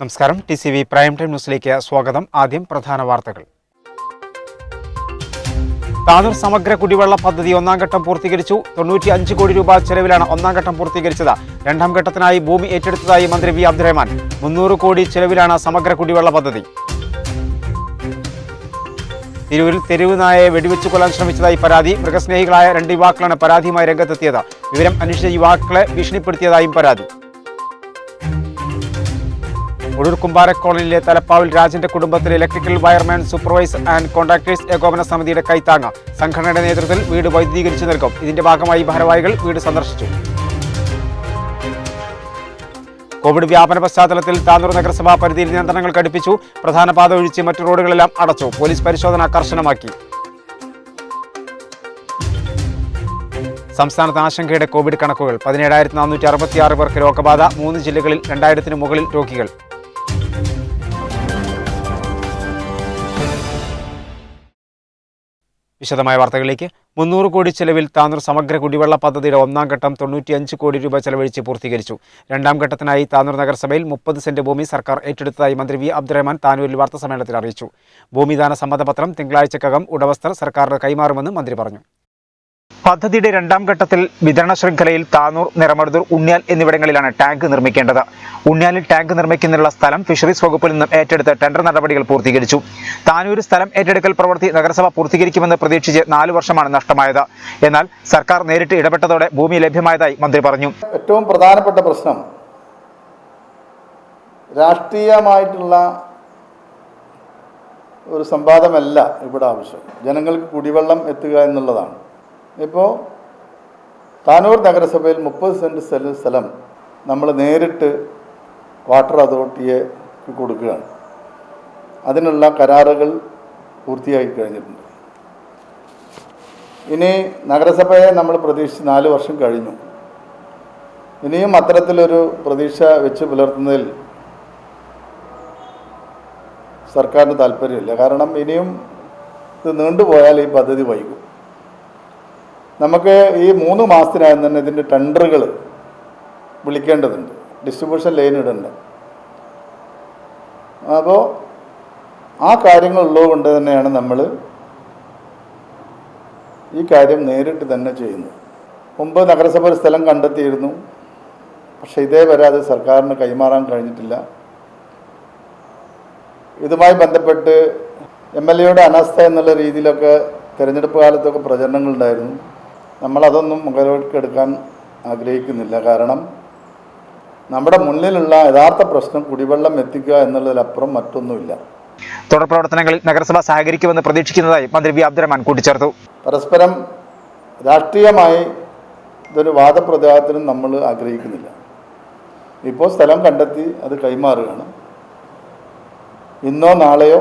നമസ്കാരം. TCV prime time ന്യൂസിലേക്ക് സ്വാഗതം. ആദ്യം പ്രധാന വാർത്തകൾ. താനൂർ സമഗ്ര കുടിവെള്ള പദ്ധതി ഒന്നാം ഘട്ടം പൂർത്തീകരിച്ചു. 95 കോടി രൂപ ചെലവിലാണ് ഒന്നാം ഘട്ടം പൂർത്തീകരിച്ചത്. രണ്ടാം ഘട്ടത്തിനായി ഭൂമി ഏറ്റെടുത്തതായി മന്ത്രി വി അബ്ദുറഹ്മാൻ. 300 കോടി ചെലവിലാണ് സമഗ്ര കുടിവെള്ള പദ്ധതി. തിരൂരിൽ തെരുവ് നായയെ വെടിവെച്ചു കൊല്ലാൻ ശ്രമിച്ചതായി പരാതി. മൃഗസ്നേഹികളായ 2 യുവാക്കളാണ് പരാതിയുമായി രംഗത്തെത്തിയത്. വിവരം അന്വേഷിച്ച യുവാക്കളെ ഭീഷണിപ്പെടുത്തിയതായും പരാതി. ഒടൂർ കുമ്പാര കോളനിയിലെ തലപ്പാവിൽ രാജന്റെ കുടുംബത്തിലെ electrical wireman supervisor and contractors ഏകോപന സമിതിയുടെ കൈത്താങ്ങ് സംഘടനയുടെ നേതൃത്വത്തിൽ വീട് വൈദ്യുതീകരിച്ചു നൽകും. ഇതിന്റെ ഭാഗമായി ഭാരവാഹികൾ വീട് സന്ദർശിച്ചു. കോവിഡ് വ്യാപന പശ്ചാത്തലത്തിൽ താനൂർ നഗരസഭാ പരിധിയിൽ നിയന്ത്രണങ്ങൾ കടുപ്പിച്ചു. പ്രധാന പാത ഒഴിച്ച് മറ്റു റോഡുകളെല്ലാം അടച്ചു. പോലീസ് പരിശോധന കർശനമാക്കി. സംസ്ഥാനത്ത് ആശങ്കയുടെ കോവിഡ് കണക്കുകൾ. 17,466 പേർക്ക് രോഗബാധ. 3 ജില്ലകളിൽ 2000-ന് മുകളിൽ രോഗികൾ. വിശദമായ വാർത്തകളിലേക്ക്. 300 കോടി ചെലവിൽ താനൂർ സമഗ്ര കുടിവെള്ള പദ്ധതിയുടെ ഒന്നാം ഘട്ടം 95 കോടി രൂപ ചെലവഴിച്ച് പൂർത്തീകരിച്ചു. രണ്ടാം ഘട്ടത്തിനായി താനൂർ നഗരസഭയിൽ 30 സെന്റ് ഭൂമി സർക്കാർ ഏറ്റെടുത്തതായി മന്ത്രി വി അബ്ദുറഹ്മാൻ താനൂരിൽ വാർത്താസമ്മേളനത്തിൽ അറിയിച്ചു. ഭൂമിദാന സമ്മതപത്രം തിങ്കളാഴ്ചക്കകം ഉടമസ്ഥർ സർക്കാരിന് കൈമാറുമെന്ന് മന്ത്രി പറഞ്ഞു. പദ്ധതിയുടെ രണ്ടാം ഘട്ടത്തിൽ വിതരണ ശൃംഖലയിൽ താനൂർ, നിറമരുതൂർ, ഉണ്ണിയാൽ എന്നിവിടങ്ങളിലാണ് ടാങ്ക് നിർമ്മിക്കേണ്ടത്. ഉണ്ണിയാലിൽ ടാങ്ക് നിർമ്മിക്കുന്നതിനുള്ള സ്ഥലം ഫിഷറീസ് വകുപ്പിൽ നിന്നും ഏറ്റെടുത്ത് ടെൻഡർ നടപടികൾ പൂർത്തീകരിച്ചു. താനൂർ സ്ഥലം ഏറ്റെടുക്കൽ പ്രവൃത്തി നഗരസഭ പൂർത്തീകരിക്കുമെന്ന് പ്രതീക്ഷിച്ച് 4 വർഷമാണ് നഷ്ടമായത്. എന്നാൽ സർക്കാർ നേരിട്ട് ഇടപെട്ടതോടെ ഭൂമി ലഭ്യമായതായി മന്ത്രി പറഞ്ഞു. ഏറ്റവും പ്രധാനപ്പെട്ട പ്രശ്നം രാഷ്ട്രീയമായിട്ടുള്ള ഒരു സംവാദമല്ല ഇവിടെ ആവശ്യം. ജനങ്ങൾക്ക് കുടിവെള്ളം എത്തുക എന്നുള്ളതാണ്. ഇപ്പോൾ താനൂർ നഗരസഭയിൽ 30 സെന്റ് സ്ഥലം നമ്മൾ നേരിട്ട് വാട്ടർ അതോറിറ്റിയെ കൊടുക്കുകയാണ്. അതിനുള്ള കരാറുകൾ പൂർത്തിയാക്കി കഴിഞ്ഞിട്ടുണ്ട്. ഇനി നഗരസഭയെ നമ്മൾ പ്രതീക്ഷിച്ച് 4 വർഷം കഴിഞ്ഞു. ഇനിയും അത്തരത്തിലൊരു പ്രതീക്ഷ വെച്ച് പുലർത്തുന്നതിൽ സർക്കാരിന് താല്പര്യമില്ല. കാരണം ഇനിയും ഇത് നീണ്ടുപോയാൽ ഈ പദ്ധതി വൈകും. നമുക്ക് ഈ 3 മാസത്തിനകം തന്നെ ഇതിൻ്റെ ടെൻഡറുകൾ വിളിക്കേണ്ടതുണ്ട്. ഡിസ്ട്രിബ്യൂഷൻ ലൈൻ ഇടേണ്ട. അപ്പോൾ ആ കാര്യങ്ങളുള്ളത് കൊണ്ട് തന്നെയാണ് നമ്മൾ ഈ കാര്യം നേരിട്ട് തന്നെ ചെയ്യുന്നത്. മുമ്പ് നഗരസഭ ഒരു സ്ഥലം കണ്ടെത്തിയിരുന്നു. പക്ഷേ ഇതേവരെ അത് സർക്കാരിന് കൈമാറാൻ കഴിഞ്ഞിട്ടില്ല. ഇതുമായി ബന്ധപ്പെട്ട് MLAയുടെ അനാസ്ഥ എന്നുള്ള രീതിയിലൊക്കെ തിരഞ്ഞെടുപ്പ് കാലത്തൊക്കെ പ്രചരണങ്ങളുണ്ടായിരുന്നു. നമ്മളതൊന്നും മുഖവിലക്കെടുക്കാൻ ആഗ്രഹിക്കുന്നില്ല. കാരണം നമ്മുടെ മുന്നിലുള്ള യഥാർത്ഥ പ്രശ്നം കുടിവെള്ളം എത്തിക്കുക എന്നുള്ളതിലപ്പുറം മറ്റൊന്നുമില്ല. തുടർ പ്രവർത്തനങ്ങളിൽ നഗരസഭ സഹകരിക്കുമെന്ന് പ്രതീക്ഷിക്കുന്നതായി മന്ത്രി വി അബ്ദുറഹ്മാൻ കൂട്ടിച്ചേർത്തു. പരസ്പരം രാഷ്ട്രീയമായി ഇതൊരു വാദപ്രതിവാദത്തിനും നമ്മൾ ആഗ്രഹിക്കുന്നില്ല. ഇപ്പോൾ സ്ഥലം കണ്ടെത്തി അത് കൈമാറുകയാണ്. ഇന്നോ നാളെയോ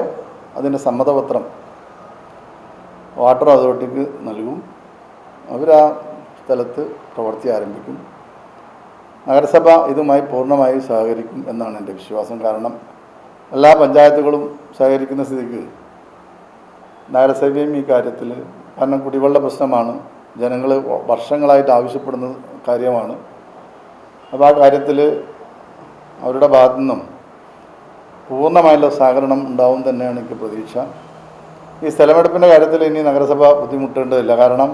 അതിൻ്റെ സമ്മതപത്രം വാട്ടർ അതോറിറ്റിക്ക് നൽകും. അവരാ സ്ഥലത്ത് പ്രവൃത്തി ആരംഭിക്കും. നഗരസഭ ഇതുമായി പൂർണ്ണമായി സഹകരിക്കും എന്നാണ് എൻ്റെ വിശ്വാസം. കാരണം എല്ലാ പഞ്ചായത്തുകളും സഹകരിക്കുന്ന സ്ഥിതിക്ക് നഗരസഭയും ഈ കാര്യത്തിൽ, കാരണം കുടിവെള്ള പ്രശ്നമാണ്, ജനങ്ങൾ വർഷങ്ങളായിട്ട് ആവശ്യപ്പെടുന്ന കാര്യമാണ്. അപ്പോൾ ആ കാര്യത്തിൽ അവരുടെ ഭാഗത്തു നിന്നും പൂർണ്ണമായുള്ള സഹകരണം ഉണ്ടാവും തന്നെയാണ് എനിക്ക് പ്രതീക്ഷ. ഈ സ്ഥലമെടുപ്പിൻ്റെ കാര്യത്തിൽ ഇനി നഗരസഭ ബുദ്ധിമുട്ടേണ്ടതില്ല. കാരണം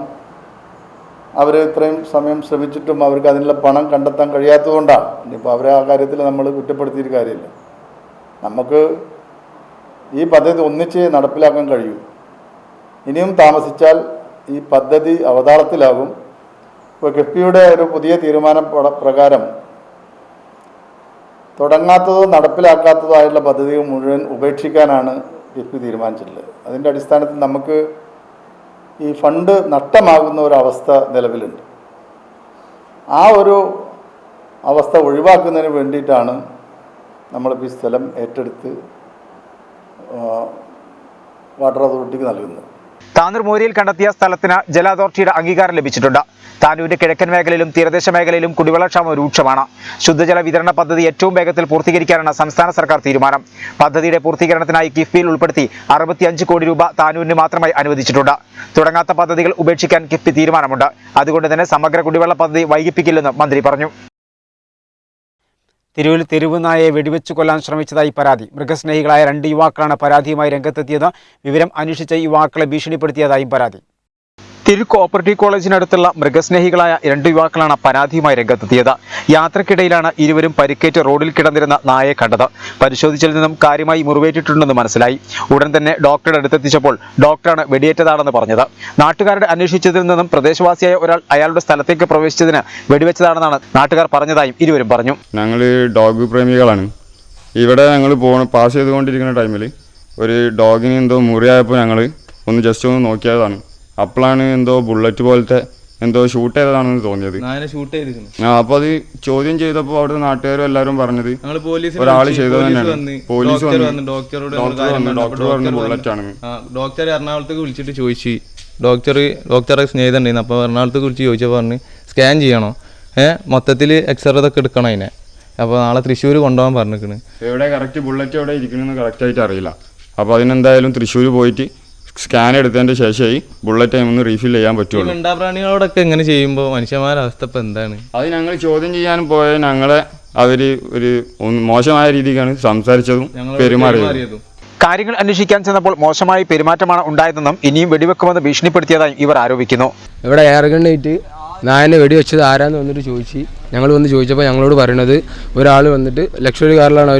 അവർ ഇത്രയും സമയം ശ്രമിച്ചിട്ടും അവർക്ക് അതിനുള്ള പണം കണ്ടെത്താൻ കഴിയാത്തതുകൊണ്ടാണ്. ഇനിയിപ്പോൾ അവരെ ആ കാര്യത്തിൽ നമ്മൾ കുറ്റപ്പെടുത്തിയിട്ട് കാര്യമില്ല. നമുക്ക് ഈ പദ്ധതി ഒന്നിച്ച് നടപ്പിലാക്കാൻ കഴിയും. ഇനിയും താമസിച്ചാൽ ഈ പദ്ധതി അവതാളത്തിലാകും. ഇപ്പോൾ കിഫ്ബിയുടെ ഒരു പുതിയ തീരുമാന പ്രകാരം തുടങ്ങാത്തതോ നടപ്പിലാക്കാത്തതോ ആയിട്ടുള്ള പദ്ധതികൾ മുഴുവൻ ഉപേക്ഷിക്കാനാണ് കിഫ്ബി തീരുമാനിച്ചിട്ടുള്ളത്. അതിൻ്റെ അടിസ്ഥാനത്തിൽ നമുക്ക് ഈ ഫണ്ട് നഷ്ടമാകുന്ന ഒരവസ്ഥ നിലവിലുണ്ട്. ആ ഒരു അവസ്ഥ ഒഴിവാക്കുന്നതിന് വേണ്ടിയിട്ടാണ് നമ്മളിപ്പോൾ ഈ സ്ഥലം ഏറ്റെടുത്ത് വാട്ടർ അതോറിറ്റിക്ക് നൽകുന്നത്. താനൂർ മോരിയിൽ കണ്ടെത്തിയ സ്ഥലത്തിന് ജല അതോറിറ്റിയുടെ അംഗീകാരം ലഭിച്ചിട്ടുണ്ട്. താനൂരിന്റെ കിഴക്കൻ മേഖലയിലും തീരദേശ മേഖലയിലും കുടിവെള്ളക്ഷാമം രൂക്ഷമാണ്. ശുദ്ധജല വിതരണ പദ്ധതി ഏറ്റവും വേഗത്തിൽ പൂർത്തീകരിക്കാനാണ് സംസ്ഥാന സർക്കാർ തീരുമാനം. പദ്ധതിയുടെ പൂർത്തീകരണത്തിനായി കിഫ്ബിയിൽ ഉൾപ്പെടുത്തി 65 കോടി രൂപ താനൂരിന് മാത്രമായി അനുവദിച്ചിട്ടുണ്ട്. തുടങ്ങാത്ത പദ്ധതികൾ ഉപേക്ഷിക്കാൻ കിഫ്ബി തീരുമാനമുണ്ട്. അതുകൊണ്ട് തന്നെ സമഗ്ര കുടിവെള്ള പദ്ധതി വൈകിപ്പിക്കില്ലെന്ന് മന്ത്രി പറഞ്ഞു. തിരൂരിൽ തെരുവ് നായയെ വെടിവെച്ചു കൊല്ലാൻ ശ്രമിച്ചതായി പരാതി. മൃഗസ്നേഹികളായ 2 യുവാക്കളാണ് പരാതിയുമായി രംഗത്തെത്തിയത്. വിവരം അന്വേഷിച്ച യുവാക്കളെ ഭീഷണിപ്പെടുത്തിയതായും പരാതി. തിരൂർ കോപ്പറേറ്റീവ് കോളേജിനടുത്തുള്ള മൃഗസ്നേഹികളായ 2 യുവാക്കളാണ് പരാതിയുമായി രംഗത്തെത്തിയത്. യാത്രക്കിടയിലാണ് ഇരുവരും പരിക്കേറ്റ് റോഡിൽ കിടന്നിരുന്ന നായയെ കണ്ടത്. പരിശോധിച്ചതിൽ നിന്നും കാര്യമായി മുറിവേറ്റിട്ടുണ്ടെന്ന് മനസ്സിലായി. ഉടൻ തന്നെ ഡോക്ടറുടെ അടുത്തെത്തിച്ചപ്പോൾ ഡോക്ടറാണ് വെടിയേറ്റതാണെന്ന് പറഞ്ഞത്. നാട്ടുകാരുടെ അന്വേഷിച്ചതിൽ നിന്നും പ്രദേശവാസിയായ ഒരാൾ അയാളുടെ സ്ഥലത്തേക്ക് പ്രവേശിച്ചതിന് വെടിവെച്ചതാണെന്നാണ് നാട്ടുകാർ പറഞ്ഞതായും ഇരുവരും പറഞ്ഞു. ഞങ്ങൾ ഡോഗ് പ്രേമികളാണ്. ഇവിടെ ഞങ്ങൾ പാസ് ചെയ്തുകൊണ്ടിരിക്കുന്ന ടൈമിൽ ഒരു ഡോഗിന് എന്തോ മുറിയായപ്പോൾ ഞങ്ങൾ ജസ്റ്റ് ഒന്ന് നോക്കിയതാണ്. അപ്പോഴാണ് എന്തോ ബുള്ളറ്റ് പോലത്തെ എന്തോ ഷൂട്ട് ചെയ്തതാണെന്ന് തോന്നിയത്. അപ്പോൾ അത് ചോദ്യം ചെയ്തപ്പോൾ അവിടുത്തെ നാട്ടുകാരും എല്ലാവരും പറഞ്ഞത് ഒരാൾ ചെയ്തത് തന്നെയാണ്. പോലീസ് വന്നു, ഡോക്ടർ പറഞ്ഞു ബുള്ളറ്റ് ആണെന്ന്. ഡോക്ടർ എറണാകുളത്തേക്ക് വിളിച്ചിട്ട് ചോദിച്ചു. ഡോക്ടറെ സ്നേഹിതണ്ടായിരുന്നു. അപ്പോൾ എറണാകുളത്തേക്ക് വിളിച്ച് ചോദിച്ചപ്പോൾ പറഞ്ഞ് സ്കാൻ ചെയ്യണോ, മൊത്തത്തിൽ എക്സ്റേ ഇതൊക്കെ എടുക്കണം അതിനെ. അപ്പോൾ നാളെ തൃശ്ശൂർ കൊണ്ടുപോകാൻ പറഞ്ഞിരിക്കണ്. എവിടെ കറക്റ്റ് ബുള്ളറ്റ് എവിടെ ഇരിക്കണമെന്ന് കറക്റ്റായിട്ട് അറിയില്ല. അപ്പോൾ അതിനെന്തായാലും തൃശ്ശൂർ പോയിട്ട് സ്കാൻ എടുത്തതിൻ്റെ ശേഷമായി ബുള്ളറ്റ് ടൈമൊന്ന് റീഫിൽ ചെയ്യാൻ പറ്റുള്ളൂ. മിണ്ടാപ്രാണികളോടൊക്കെ എങ്ങനെ ചെയ്യുമ്പോൾ മനുഷ്യന്മാരുടെ അവസ്ഥ ഇപ്പം എന്താണ്? അത് ഞങ്ങൾ ചോദ്യം ചെയ്യാൻ പോയ ഞങ്ങളെ അവർ ഒരു മോശമായ രീതിക്കാണ് സംസാരിച്ചതും പെരുമാറിയതും. കാര്യങ്ങൾ അന്വേഷിക്കാൻ ചെന്നപ്പോൾ മോശമായ പെരുമാറ്റമാണ് ഉണ്ടായതെന്നും ഇനിയും വെടിവെക്കുമെന്ന് ഭീഷണിപ്പെടുത്തിയതായും ഇവർ ആരോപിക്കുന്നു. ഇവിടെ എയർഗണ്ണായിട്ട് നായനെ വെടിവെച്ചത് ആരാന്ന് വന്നിട്ട് ചോദിച്ചു. ഞങ്ങൾ വന്ന് ചോദിച്ചപ്പോൾ ഞങ്ങളോട് പറയണത് ഒരാൾ വന്നിട്ട് ലക്ഷറി കാറിലാണ്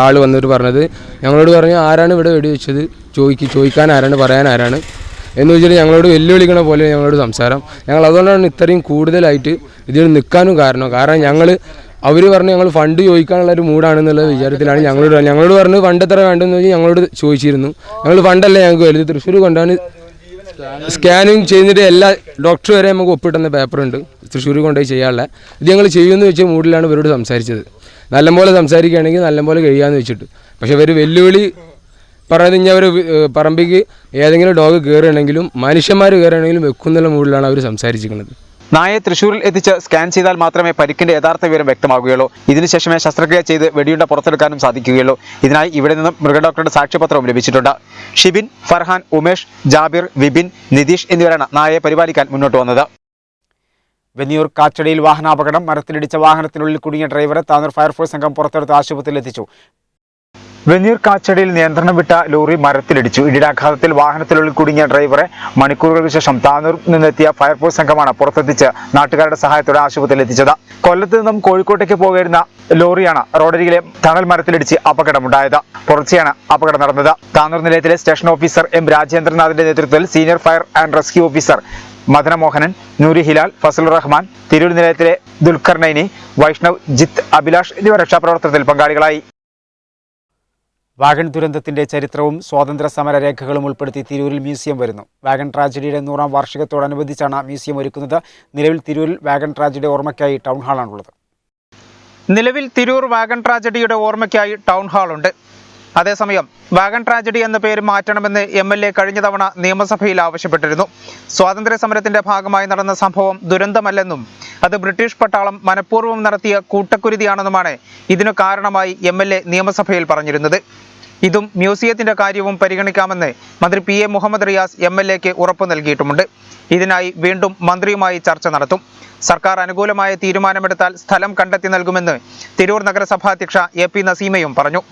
ആൾ വന്നിട്ട് പറഞ്ഞത്. ഞങ്ങളോട് പറഞ്ഞു ആരാണ് ഇവിടെ വെടിവെച്ചത്, ചോദിക്കാൻ ആരാണ്, പറയാൻ ആരാണ് എന്ന് വെച്ചിട്ട് ഞങ്ങളോട് വെല്ലുവിളിക്കണ പോലെ ഞങ്ങളോട് സംസാരം. ഞങ്ങൾ അതുകൊണ്ടാണ് ഇത്രയും കൂടുതലായിട്ട് ഇതിൽ നിൽക്കാനും കാരണം അവർ പറഞ്ഞു ഞങ്ങൾ ഫണ്ട് ചോദിക്കാനുള്ള ഒരു മൂടാണെന്നുള്ള വിചാരത്തിലാണ് ഞങ്ങളോട് പറഞ്ഞു ഫണ്ട് എത്ര വേണ്ടെന്ന് വെച്ചാൽ ഞങ്ങളോട് ചോദിച്ചിരുന്നു. ഞങ്ങൾ ഫണ്ടല്ല ഞങ്ങൾക്ക് വലുത്, തൃശ്ശൂർ കൊണ്ടാണ് സ്കാനിങ് ചെയ്യുന്നിട്ട് എല്ലാ ഡോക്ടർ വരെ നമുക്ക് ഒപ്പിട്ടുന്ന പേപ്പറുണ്ട് തൃശ്ശൂർ കൊണ്ടുപോയി ചെയ്യാനുള്ള. ഇത് ഞങ്ങൾ ചെയ്യുമെന്ന് വെച്ച മൂഡിലാണ് ഇവരോട് സംസാരിച്ചത്. നല്ലപോലെ സംസാരിക്കുകയാണെങ്കിൽ നല്ലപോലെ കഴിയാമെന്ന് വെച്ചിട്ട്. പക്ഷെ ഇവർ വെല്ലുവിളി പറയുന്നത് ഇനി അവർ പറമ്പിക്ക് ഏതെങ്കിലും ഡോഗ് കയറുകയാണെങ്കിലും മനുഷ്യന്മാർ കയറുകയാണെങ്കിലും വെക്കുന്നുള്ള മൂഡിലാണ് അവർ സംസാരിച്ചിരിക്കുന്നത്. നായയെ തൃശ്ശൂരിൽ എത്തിച്ച് സ്കാൻ ചെയ്താൽ മാത്രമേ പരിക്കിന്റെ യഥാർത്ഥ വിവരം വ്യക്തമാകുകയുള്ളൂ. ഇതിനുശേഷമേ ശസ്ത്രക്രിയ ചെയ്ത് വെടിയുണ്ട പുറത്തെടുക്കാനും സാധിക്കുകയുള്ളൂ. ഇതിനായി ഇവിടെ നിന്നും മൃഗഡോക്ടറുടെ സാക്ഷ്യപത്രവും ലഭിച്ചിട്ടുണ്ട്. ഷിബിൻ, ഫർഹാൻ, ഉമേഷ്, ജാബിർ, വിപിൻ, നിതീഷ് എന്നിവരാണ് നായയെ പരിപാലിക്കാൻ മുന്നോട്ട് വന്നത്. വെന്നിയൂർ കാച്ചടിയിൽ വാഹനാപകടം. മരത്തിലിടിച്ച വാഹനത്തിനുള്ളിൽ കുടുങ്ങിയ ഡ്രൈവറെ താനൂർ ഫയർഫോഴ്സ് സംഘം പുറത്തെടുത്ത് ആശുപത്രിയിൽ എത്തിച്ചു. വെന്നിയൂർ കാച്ചടിയിൽ നിയന്ത്രണം വിട്ട ലോറി മരത്തിലിടിച്ചു. ഇടിയാഘാതത്തിൽ വാഹനത്തിനുള്ളിൽ കുടുങ്ങിയ ഡ്രൈവറെ മണിക്കൂറുകൾക്ക് ശേഷം താനൂരിൽ നിന്നെത്തിയ ഫയർഫോഴ്സ് സംഘമാണ് പുറത്തെത്തിച്ച് നാട്ടുകാരുടെ സഹായത്തോടെ ആശുപത്രിയിൽ എത്തിച്ചത്. കൊല്ലത്ത് നിന്നും കോഴിക്കോട്ടേക്ക് പോകേരുന്ന ലോറിയാണ് റോഡരികിലെ തണൽ മരത്തിലിടിച്ച് അപകടമുണ്ടായത്. പുറച്ചെയാണ് അപകടം നടന്നത്. താനൂർ നിലയത്തിലെ സ്റ്റേഷൻ ഓഫീസർ എം രാജേന്ദ്രനാഥിന്റെ നേതൃത്വത്തിൽ senior fire and rescue officer Madana Mohanan, Noori Hilal, Fazal Rahman, Tirur നിലയത്തിലെ ദുൽഖർനൈനി, വൈഷ്ണവ്, ജിത്ത്, അഭിലാഷ് എന്നിവർ രക്ഷാപ്രവർത്തനത്തിൽ പങ്കാളികളായി. വാഗൺ ദുരന്തത്തിന്റെ ചരിത്രവും സ്വാതന്ത്ര്യ സമര രേഖകളും ഉൾപ്പെടുത്തി തിരൂരിൽ മ്യൂസിയം വരുന്നു. വാഗൺ ട്രാജഡിയുടെ 100ാം വാർഷികത്തോടനുബന്ധിച്ചാണ് മ്യൂസിയം ഒരുക്കുന്നത്. നിലവിൽ തിരൂരിൽ വാഗൺ ട്രാജഡിയുടെ ഓർമ്മയ്ക്കായി ടൗൺ ഹാളാണുള്ളത്. നിലവിൽ തിരൂർ വാഗൺ ട്രാജഡിയുടെ ഓർമ്മയ്ക്കായി ടൗൺ ഹാളുണ്ട്. അതേസമയം വാഗൺ ട്രാജഡി എന്ന പേര് മാറ്റണമെന്ന് MLA കഴിഞ്ഞ തവണ നിയമസഭയിൽ ആവശ്യപ്പെട്ടിരുന്നു. സ്വാതന്ത്ര്യ സമരത്തിന്റെ ഭാഗമായി നടന്ന സംഭവം ദുരന്തമല്ലെന്നും അത് ബ്രിട്ടീഷ് പട്ടാളം മനഃപൂർവ്വം നടത്തിയ കൂട്ടക്കുരുതിയാണെന്നുമാണ് ഇതിനു കാരണമായി MLA നിയമസഭയിൽ പറഞ്ഞിരുന്നത്. ഇതും മ്യൂസിയത്തിന്റെ കാര്യവും പരിഗണിക്കാമെന്ന് മന്ത്രി PA മുഹമ്മദ് റിയാസ് MLAക്ക് ഉറപ്പു നൽകിയിട്ടുമുണ്ട്. ഇതിനായി വീണ്ടും മന്ത്രിയുമായി ചർച്ച നടത്തും. സർക്കാർ അനുകൂലമായ തീരുമാനമെടുത്താൽ സ്ഥലം കണ്ടെത്തി നൽകുമെന്ന് തിരൂർ നഗരസഭാ അധ്യക്ഷ AP നസീമയും പറഞ്ഞു.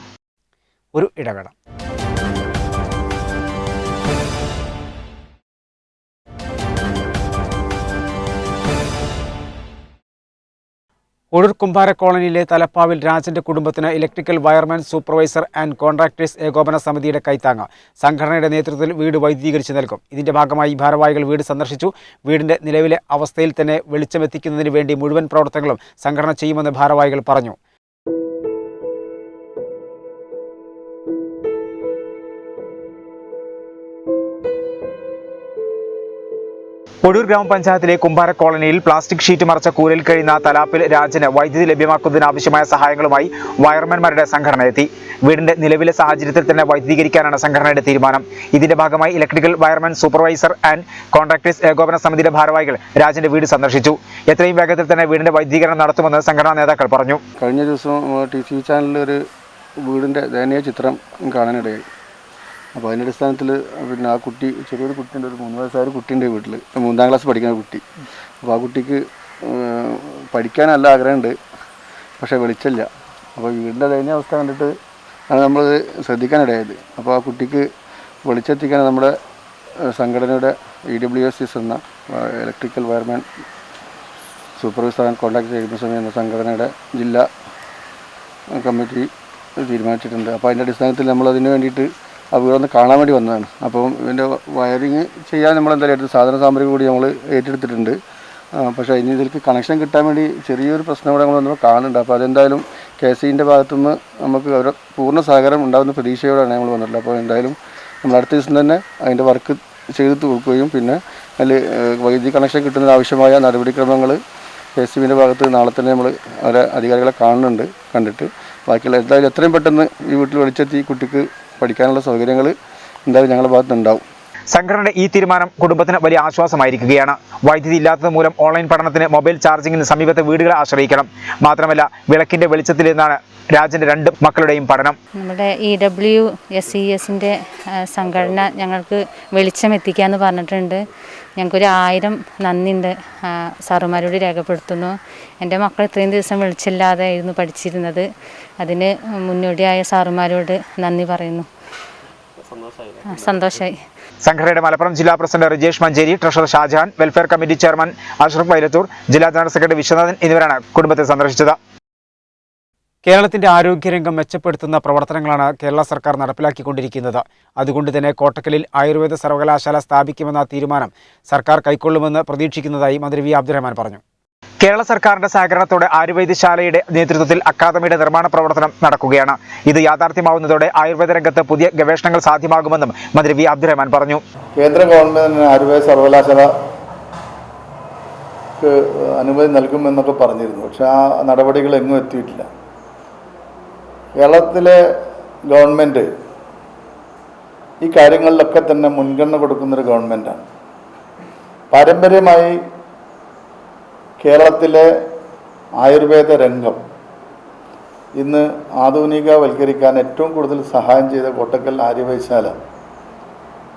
ഒരു ഇടവേള. ഒഴൂർ കുമ്പാര കോളനിയിലെ തലപ്പാവിൽ രാജന്റെ കുടുംബത്തിന് electrical wireman supervisor and contractors ഏകോപന സമിതിയുടെ കൈത്താങ്ങ്. സംഘടനയുടെ നേതൃത്വത്തിൽ വീട് വൈദ്യുതീകരിച്ച് നൽകും. ഇതിന്റെ ഭാഗമായി ഭാരവാഹികൾ വീട് സന്ദർശിച്ചു. വീടിന്റെ നിലവിലെ അവസ്ഥയിൽ തന്നെ വെളിച്ചമെത്തിക്കുന്നതിന് വേണ്ടി മുഴുവൻ പ്രവർത്തനങ്ങളും സംഘടന ചെയ്യുമെന്ന് ഭാരവാഹികൾ പറഞ്ഞു. ഒഴൂർ ഗ്രാമപഞ്ചായത്തിലെ കുമ്പാര കോളനിയിൽ പ്ലാസ്റ്റിക് ഷീറ്റ് മറച്ച കൂരയിൽ കഴിയുന്ന തലാപ്പിൽ രാജന് വൈദ്യുതി ലഭ്യമാക്കുന്നതിനാവശ്യമായ സഹായങ്ങളുമായി വയർമാൻമാരുടെ സംഘടന എത്തി. വീടിന്റെ നിലവിലെ സാഹചര്യത്തിൽ തന്നെ വൈദ്യുതീകരിക്കാനാണ് സംഘടനയുടെ തീരുമാനം. ഇതിന്റെ ഭാഗമായി electrical wireman supervisor and contractors ഏകോപന സമിതിയുടെ ഭാരവാഹികൾ രാജന്റെ വീട് സന്ദർശിച്ചു. എത്രയും വേഗത്തിൽ തന്നെ വീടിന്റെ വൈദ്യുതീകരണം നടത്തുമെന്ന് സംഘടനാ നേതാക്കൾ പറഞ്ഞു. കഴിഞ്ഞ ദിവസം TV ചാനലിൽ ഒരു വീടിന്റെ ദയനീയ ചിത്രം കാണാനിടയായി. അപ്പോൾ അതിൻ്റെ അടിസ്ഥാനത്തിൽ പിന്നെ ആ കുട്ടി, ചെറിയൊരു കുട്ടിയുണ്ട്, ഒരു 3 വയസ്സായ കുട്ടീൻ്റെ വീട്ടിൽ, 3ാം ക്ലാസ് പഠിക്കുന്ന കുട്ടി. അപ്പോൾ ആ കുട്ടിക്ക് പഠിക്കാൻ നല്ല ആഗ്രഹമുണ്ട്. പക്ഷേ വെളിച്ചമില്ല. അപ്പോൾ വീടിൻ്റെ ദയനീയ അവസ്ഥ കണ്ടിട്ട് ആണ് നമ്മൾ ശ്രദ്ധിക്കാനിടയായത്. അപ്പോൾ ആ കുട്ടിക്ക് വെളിച്ചെത്തിക്കാൻ നമ്മുടെ സംഘടനയുടെ EWSS എന്ന electrical wireman supervisor and contact ചെയ്യുന്ന സമയം എന്ന സംഘടനയുടെ ജില്ലാ കമ്മിറ്റി തീരുമാനിച്ചിട്ടുണ്ട്. അപ്പോൾ അതിൻ്റെ അടിസ്ഥാനത്തിൽ നമ്മളതിന് വേണ്ടിയിട്ട് ആ വീടൊന്ന് കാണാൻ വേണ്ടി വന്നതാണ്. അപ്പം ഇതിൻ്റെ വയറിങ് ചെയ്യാൻ നമ്മളെന്തായാലും എടുത്ത് സാധന സാമഗ്രി കൂടി നമ്മൾ ഏറ്റെടുത്തിട്ടുണ്ട്. പക്ഷേ ഇനി ഇതിലേക്ക് കണക്ഷൻ കിട്ടാൻ വേണ്ടി ചെറിയൊരു പ്രശ്നം ഇവിടെ നമ്മൾ കാണുന്നുണ്ട്. അപ്പോൾ അതെന്തായാലും KSEൻ്റെ ഭാഗത്തുനിന്ന് നമുക്ക് അവരുടെ പൂർണ്ണ സഹകരണം ഉണ്ടാകുന്ന പ്രതീക്ഷയോടെയാണ് നമ്മൾ വന്നിട്ടുള്ളത്. അപ്പോൾ എന്തായാലും നമ്മൾ അടുത്ത ദിവസം തന്നെ അതിൻ്റെ വർക്ക് ചെയ്ത് കൊടുക്കുകയും പിന്നെ അതിൽ വൈദ്യുതി കണക്ഷൻ കിട്ടുന്നതിന് ആവശ്യമായ നടപടിക്രമങ്ങൾ KSEബിൻ്റെ ഭാഗത്ത് നാളെ തന്നെ നമ്മൾ അവരെ അധികാരികളെ കണ്ടിട്ട് ബാക്കിയുള്ള എന്തായാലും എത്രയും പെട്ടെന്ന് ഈ വീട്ടിൽ വെളിച്ചെത്തി കുട്ടിക്ക് പഠിക്കാനുള്ള സൗകര്യങ്ങൾ എന്തായാലും ഞങ്ങളുടെ ഭാഗത്തുനിന്നുണ്ടാവും. സംഘടനയുടെ ഈ തീരുമാനം കുടുംബത്തിന് വലിയ ആശ്വാസമായിരിക്കുകയാണ്. വൈദ്യുതി ഇല്ലാത്തത് മൂലം ഓൺലൈൻ പഠനത്തിന് മൊബൈൽ ചാർജിങ്ങിന് സമീപത്തെ വീടുകളെ ആശ്രയിക്കണം. മാത്രമല്ല വിളക്കിന്റെ വെളിച്ചത്തിൽ നിന്നാണ് രാജന്റെ 2 മക്കളുടെയും പഠനം. നമ്മുടെ EWSESൻ്റെ സംഘടന ഞങ്ങൾക്ക് വെളിച്ചം എത്തിക്കാമെന്ന് പറഞ്ഞിട്ടുണ്ട്. ഞങ്ങൾക്കൊരു 1000 നന്ദിയുണ്ട് സാറുമാരോട് രേഖപ്പെടുത്തുന്നു. എൻ്റെ മക്കൾ ഇത്രയും ദിവസം വെളിച്ചമില്ലാതെ ആയിരുന്നു പഠിച്ചിരുന്നത്. അതിന് മുന്നോടിയായ സാറുമാരോട് നന്ദി പറയുന്നു. സന്തോഷമായി. സംഘടനയുടെ മലപ്പുറം ജില്ലാ president Rijesh Manjeri, treasurer Shajahan, welfare committee chairman Ashraf Vailathur, ജില്ലാ ജനറൽ സെക്രട്ടറി വിശ്വനാഥൻ എന്നിവരാണ് കുടുംബത്തെ സന്ദർശിച്ചത്. കേരളത്തിന്റെ ആരോഗ്യരംഗം മെച്ചപ്പെടുത്തുന്ന പ്രവർത്തനങ്ങളാണ് കേരള സർക്കാർ നടപ്പിലാക്കിക്കൊണ്ടിരിക്കുന്നത്. അതുകൊണ്ട് തന്നെ കോട്ടക്കലിൽ ആയുർവേദ സർവകലാശാല സ്ഥാപിക്കുമെന്ന തീരുമാനം സർക്കാർ കൈക്കൊള്ളുമെന്ന് പ്രതീക്ഷിക്കുന്നതായി മന്ത്രി വി അബ്ദുറഹ്മാൻ പറഞ്ഞു. കേരള സർക്കാരിന്റെ സഹകരണത്തോടെ ആയുർവേദശാലയുടെ നേതൃത്വത്തിൽ അക്കാദമിയുടെ നിർമ്മാണ പ്രവർത്തനം നടക്കുകയാണ്. ഇത് യാഥാർത്ഥ്യമാവുന്നതോടെ ആയുർവേദ രംഗത്ത് പുതിയ ഗവേഷണങ്ങൾ സാധ്യമാകുമെന്നും മന്ത്രി വി അബ്ദുറഹ്മാൻ പറഞ്ഞു. കേന്ദ്ര ഗവൺമെന്റ് ആയുർവേദ സർവകലാശാലക്ക് അനുമതി നൽകുമെന്നൊക്കെ പറഞ്ഞിരുന്നു. പക്ഷെ ആ നടപടികൾ എങ്ങും എത്തിയിട്ടില്ല. കേരളത്തിലെ ഗവൺമെൻറ് ഈ കാര്യങ്ങളിലൊക്കെ തന്നെ മുൻഗണന കൊടുക്കുന്നൊരു ഗവൺമെൻറ്റാണ്. പാരമ്പര്യമായി കേരളത്തിലെ ആയുർവേദ രംഗം ഇന്ന് ആധുനികവൽക്കരിക്കാൻ ഏറ്റവും കൂടുതൽ സഹായം ചെയ്ത കോട്ടക്കൽ ആര്യവൈദ്യശാല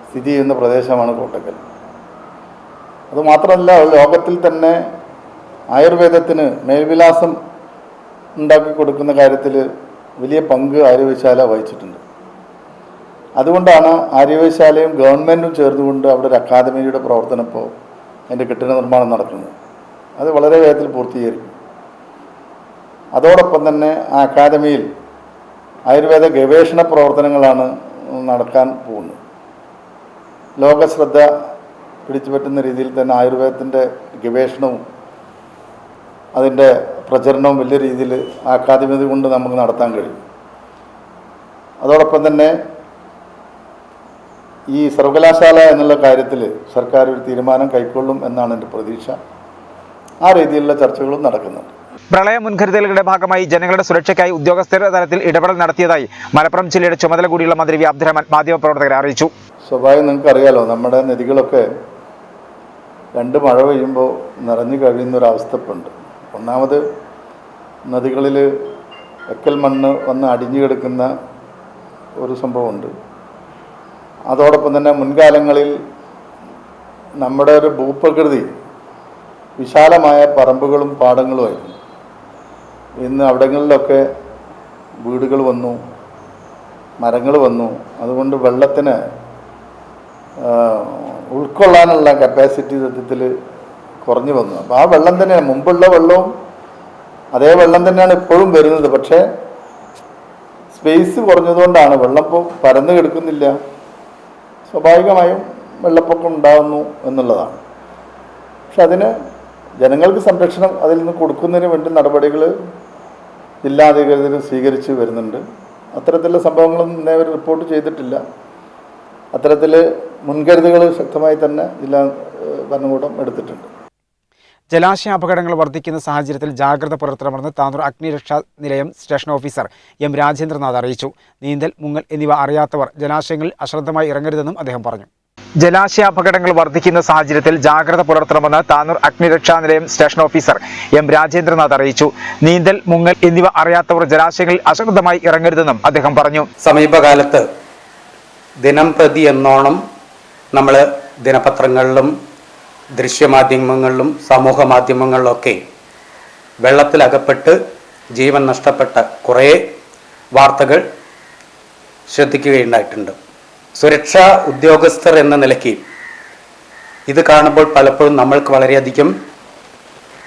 സ്ഥിതി ചെയ്യുന്ന പ്രദേശമാണ് കോട്ടക്കൽ. അതുമാത്രമല്ല, ലോകത്തിൽ തന്നെ ആയുർവേദത്തിന് മേൽവിലാസം ഉണ്ടാക്കി കൊടുക്കുന്ന കാര്യത്തിൽ വലിയ പങ്ക് ആര്യവൈദ്യശാല വഹിച്ചിട്ടുണ്ട്. അതുകൊണ്ടാണ് ആര്യവൈദ്യശാലയും ഗവൺമെൻറ്റും ചേർന്നുകൊണ്ട് അവിടെ ഒരു അക്കാദമിയുടെ പ്രവർത്തനം ഇപ്പോൾ അതിൻ്റെ കെട്ടിട നിർമ്മാണം നടക്കുന്നത്. അത് വളരെ വേഗത്തിൽ പൂർത്തീകരിക്കും. അതോടൊപ്പം തന്നെ ആ അക്കാദമിയിൽ ആയുർവേദ ഗവേഷണ പ്രവർത്തനങ്ങളാണ് നടക്കാൻ പോകുന്നത്. ലോകശ്രദ്ധ പിടിച്ചു പറ്റുന്ന രീതിയിൽ തന്നെ ആയുർവേദത്തിൻ്റെ ഗവേഷണവും അതിൻ്റെ പ്രചരണവും വലിയ രീതിയിൽ ആ അക്കാദമി കൊണ്ട് നമുക്ക് നടത്താൻ കഴിയും. അതോടൊപ്പം തന്നെ ഈ സർവകലാശാല എന്നുള്ള കാര്യത്തിൽ സർക്കാർ ഒരു തീരുമാനം കൈക്കൊള്ളും എന്നാണ് എൻ്റെ പ്രതീക്ഷ. ആ രീതിയിലുള്ള ചർച്ചകളും നടക്കുന്നുണ്ട്. പ്രളയ മുൻകരുതലുകളുടെ ഭാഗമായി ജനങ്ങളുടെ സുരക്ഷയ്ക്കായി ഉദ്യോഗസ്ഥരുടെ തലത്തിൽ ഇടപെടൽ നടത്തിയതായി മലപ്പുറം ജില്ലയുടെ ചുമതല കൂടിയുള്ള മന്ത്രി വി അബ്ദുറഹ്മാൻ മാധ്യമപ്രവർത്തകരെ അറിയിച്ചു. സ്വാഭാവികം നിങ്ങൾക്കറിയാലോ, നമ്മുടെ നദികളൊക്കെ 2 മഴ പെയ്യുമ്പോൾ നിറഞ്ഞു കഴിയുന്നൊരവസ്ഥപ്പുണ്ട്. ഒന്നാമത് നദികളിൽ എക്കൽ മണ്ണ് വന്ന് അടിഞ്ഞു കിടക്കുന്ന ഒരു സംഭവമുണ്ട്. അതോടൊപ്പം തന്നെ മുൻകാലങ്ങളിൽ നമ്മുടെ ഒരു ഭൂപ്രകൃതി വിശാലമായ പറമ്പുകളും പാടങ്ങളുമായിരുന്നു. ഇന്ന് അവിടങ്ങളിലൊക്കെ വീടുകൾ വന്നു, മരങ്ങൾ വന്നു. അതുകൊണ്ട് വെള്ളത്തിന് ഉൾക്കൊള്ളാനുള്ള കപ്പാസിറ്റി സത്യത്തിൽ കുറഞ്ഞു വന്നു. അപ്പോൾ ആ വെള്ളം തന്നെയാണ് മുമ്പുള്ള വെള്ളവും അതേ വെള്ളം തന്നെയാണ് ഇപ്പോഴും വരുന്നത്. പക്ഷേ സ്പേസ് കുറഞ്ഞതുകൊണ്ടാണ് വെള്ളം ഇപ്പോൾ പരന്നു കിടക്കുന്നില്ല. സ്വാഭാവികമായും വെള്ളപ്പൊക്കം ഉണ്ടാകുന്നു എന്നുള്ളതാണ്. പക്ഷെ അതിന് ജനങ്ങൾക്ക് സംരക്ഷണം അതിൽ നിന്ന് കൊടുക്കുന്നതിന് വേണ്ടി നടപടികൾ ജില്ലാ അധികൃതർ സ്വീകരിച്ച് വരുന്നുണ്ട്. അത്തരത്തിലുള്ള സംഭവങ്ങളൊന്നും ഇന്നേവരെ റിപ്പോർട്ട് ചെയ്തിട്ടില്ല. അത്തരത്തിൽ മുൻകരുതലുകൾ ശക്തമായി തന്നെ ജില്ലാ ഭരണകൂടം എടുത്തിട്ടുണ്ട്. ജലാശയ അപകടങ്ങൾ വർദ്ധിക്കുന്ന സാഹചര്യത്തിൽ ജാഗ്രത പുലർത്തണമെന്ന് താനൂർ അഗ്നിരക്ഷാ നിലയം സ്റ്റേഷൻ ഓഫീസർ എം രാജേന്ദ്രനാഥ് അറിയിച്ചു. നീന്തൽ, മുങ്ങൽ എന്നിവ അറിയാത്തവർ ജലാശയങ്ങളിൽ അശ്രദ്ധമായി ഇറങ്ങരുതെന്നും അദ്ദേഹം പറഞ്ഞു. ജലാശയ അപകടങ്ങൾ വർദ്ധിക്കുന്ന സാഹചര്യത്തിൽ ജാഗ്രത പുലർത്തണമെന്ന് താനൂർ അഗ്നിരക്ഷാ നിലയം സ്റ്റേഷൻ ഓഫീസർ എം രാജേന്ദ്രനാഥ് അറിയിച്ചു. നീന്തൽ, മുങ്ങൽ എന്നിവ അറിയാത്തവർ ജലാശയങ്ങളിൽ അശ്രദ്ധമായി ഇറങ്ങരുതെന്നും അദ്ദേഹം പറഞ്ഞു. സമീപകാലത്ത് ദിനം പ്രതി എന്നോണം നമ്മൾ ദിനപത്രങ്ങളിലും ദൃശ്യമാധ്യമങ്ങളിലും സമൂഹ മാധ്യമങ്ങളിലൊക്കെ വെള്ളത്തിലകപ്പെട്ട് ജീവൻ നഷ്ടപ്പെട്ട കുറേ വാർത്തകൾ ശ്രദ്ധിക്കുകയുണ്ടായിട്ടുണ്ട്. സുരക്ഷാ ഉദ്യോഗസ്ഥർ എന്ന നിലയ്ക്ക് ഇത് കാണുമ്പോൾ പലപ്പോഴും നമ്മൾക്ക് വളരെയധികം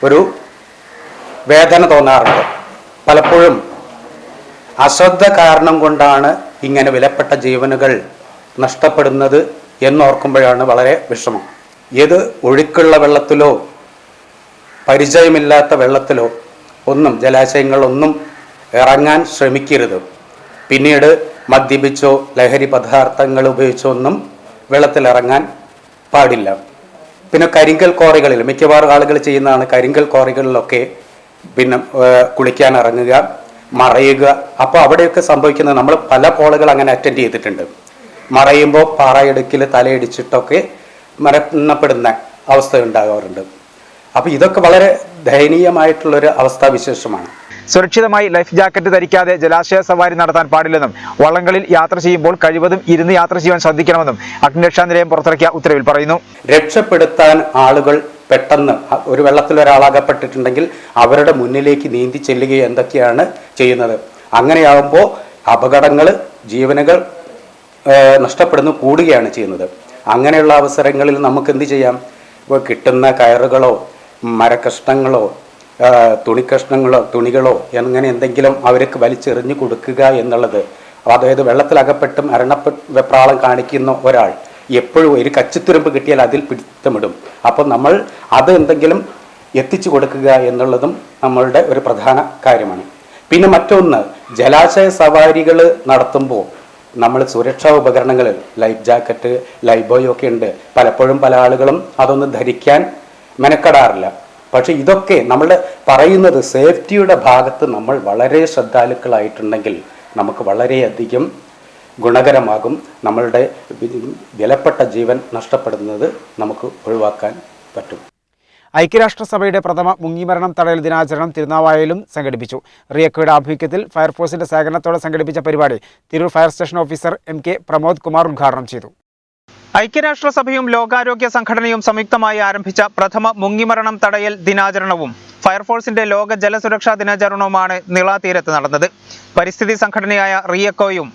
ഒരു വേദന തോന്നാറുണ്ട്. പലപ്പോഴും അശ്രദ്ധ കാരണം കൊണ്ടാണ് ഇങ്ങനെ വിലപ്പെട്ട ജീവനുകൾ നഷ്ടപ്പെടുന്നത് എന്നോർക്കുമ്പോഴാണ് വളരെ വിഷമം. ഏത് ഒഴുക്കുള്ള വെള്ളത്തിലോ പരിചയമില്ലാത്ത വെള്ളത്തിലോ ഒന്നും ജലാശയങ്ങളൊന്നും ഇറങ്ങാൻ ശ്രമിക്കരുത്. പിന്നീട് മദ്യപിച്ചോ ലഹരി പദാർത്ഥങ്ങൾ ഉപയോഗിച്ചോ ഒന്നും വെള്ളത്തിലിറങ്ങാൻ പാടില്ല. പിന്നെ കരിങ്കൽ ക്വാറികളിൽ മിക്കവാറും ആളുകൾ ചെയ്യുന്നതാണ്, കരിങ്കൽ ക്വാറികളിലൊക്കെ പിന്നെ കുളിക്കാൻ ഇറങ്ങുക, മറയുക. അപ്പോൾ അവിടെയൊക്കെ സംഭവിക്കുന്നത്, നമ്മൾ പല കോളുകൾ അങ്ങനെ അറ്റൻഡ് ചെയ്തിട്ടുണ്ട്. മറയുമ്പോൾ പാറയിടുക്കിൽ തലയിടിച്ചിട്ടൊക്കെ മരണപ്പെടുന്ന അവസ്ഥ ഉണ്ടാകാറുണ്ട്. അപ്പോൾ ഇതൊക്കെ വളരെ ദയനീയമായിട്ടുള്ളൊരു അവസ്ഥാവിശേഷമാണ്. സുരക്ഷിതമായി ലൈഫ് ജാക്കറ്റ് ധരിക്കാതെ ജലാശയ സവാരി നടത്താൻ പാടില്ലെന്നും വള്ളങ്ങളിൽ യാത്ര ചെയ്യുമ്പോൾ കഴിവതും ഇരുന്ന് യാത്ര ചെയ്യാൻ ശ്രദ്ധിക്കണമെന്നും അഗ്നിരക്ഷാ നിലയം പുറത്തിറക്കിയ ഉത്തരവിൽ പറയുന്നു. രക്ഷപ്പെടുത്താൻ ആളുകൾ പെട്ടെന്ന് ഒരു വെള്ളത്തിൽ ഒരാളകപ്പെട്ടിട്ടുണ്ടെങ്കിൽ അവരുടെ മുന്നിലേക്ക് നീന്തി ചെല്ലുകയോ എന്തൊക്കെയാണ് ചെയ്യുന്നത്. അങ്ങനെയാകുമ്പോൾ അപകടങ്ങൾ, ജീവനുകൾ നഷ്ടപ്പെടുന്നു കൂടുകയാണ് ചെയ്യുന്നത്. അങ്ങനെയുള്ള അവസരങ്ങളിൽ നമുക്ക് എന്ത് ചെയ്യാം? ഇപ്പോൾ കിട്ടുന്ന കയറുകളോ മരക്കഷ്ണങ്ങളോ തുണികളോ അങ്ങനെ എന്തെങ്കിലും അവർക്ക് വലിച്ചെറിഞ്ഞു കൊടുക്കുക എന്നുള്ളത്. അതായത് വെള്ളത്തിലകപ്പെട്ട് വെപ്രാളം കാണിക്കുന്ന ഒരാൾ എപ്പോഴും ഒരു കച്ചിത്തുരുമ്പ് കിട്ടിയാൽ അതിൽ പിടുത്തമിടും. അപ്പം നമ്മൾ അത് എന്തെങ്കിലും എത്തിച്ചു കൊടുക്കുക എന്നുള്ളതും നമ്മളുടെ ഒരു പ്രധാന കാര്യമാണ്. പിന്നെ മറ്റൊന്ന്, ജലാശയ സവാരികൾ നടത്തുമ്പോൾ നമ്മൾ സുരക്ഷാ ഉപകരണങ്ങൾ, ലൈഫ് ജാക്കറ്റ്, ലൈഫ് ബോയ് ഒക്കെ ഉണ്ട്. പലപ്പോഴും പല ആളുകളും അതൊന്നും ധരിക്കാൻ മെനക്കെടാറില്ല. പക്ഷെ ഇതൊക്കെ നമ്മൾ പറയുന്നത് സേഫ്റ്റിയുടെ ഭാഗത്ത് നമ്മൾ വളരെ ശ്രദ്ധാലുക്കളായിട്ടുണ്ടെങ്കിൽ നമുക്ക് വളരെയധികം ഗുണകരമാകും. നമ്മളുടെ വിലപ്പെട്ട ജീവൻ നഷ്ടപ്പെടുന്നത് നമുക്ക് ഒഴിവാക്കാൻ പറ്റും. ഐക്യരാഷ്ട്രസഭയുടെ പ്രഥമ മുങ്ങിമരണം തടയൽ ദിനാചരണം തിരുനാവായയിലും സംഘടിപ്പിച്ചു. റിയക്കോയുടെ ആഭിമുഖ്യത്തിൽ ഫയർഫോഴ്സിന്റെ സഹകരണത്തോടെ സംഘടിപ്പിച്ച പരിപാടി Tirur fire station officer MK Pramod Kumar ഉദ്ഘാടനം ചെയ്തു. ഐക്യരാഷ്ട്രസഭയും ലോകാരോഗ്യ സംഘടനയും സംയുക്തമായി ആരംഭിച്ച പ്രഥമ മുങ്ങിമരണം തടയൽ ദിനാചരണവും ഫയർഫോഴ്സിന്റെ ലോക ജലസുരക്ഷാ ദിനാചരണവുമാണ് നിളാതീരത്ത് നടന്നത്. പരിസ്ഥിതി സംഘടനയായ റിയക്കോയും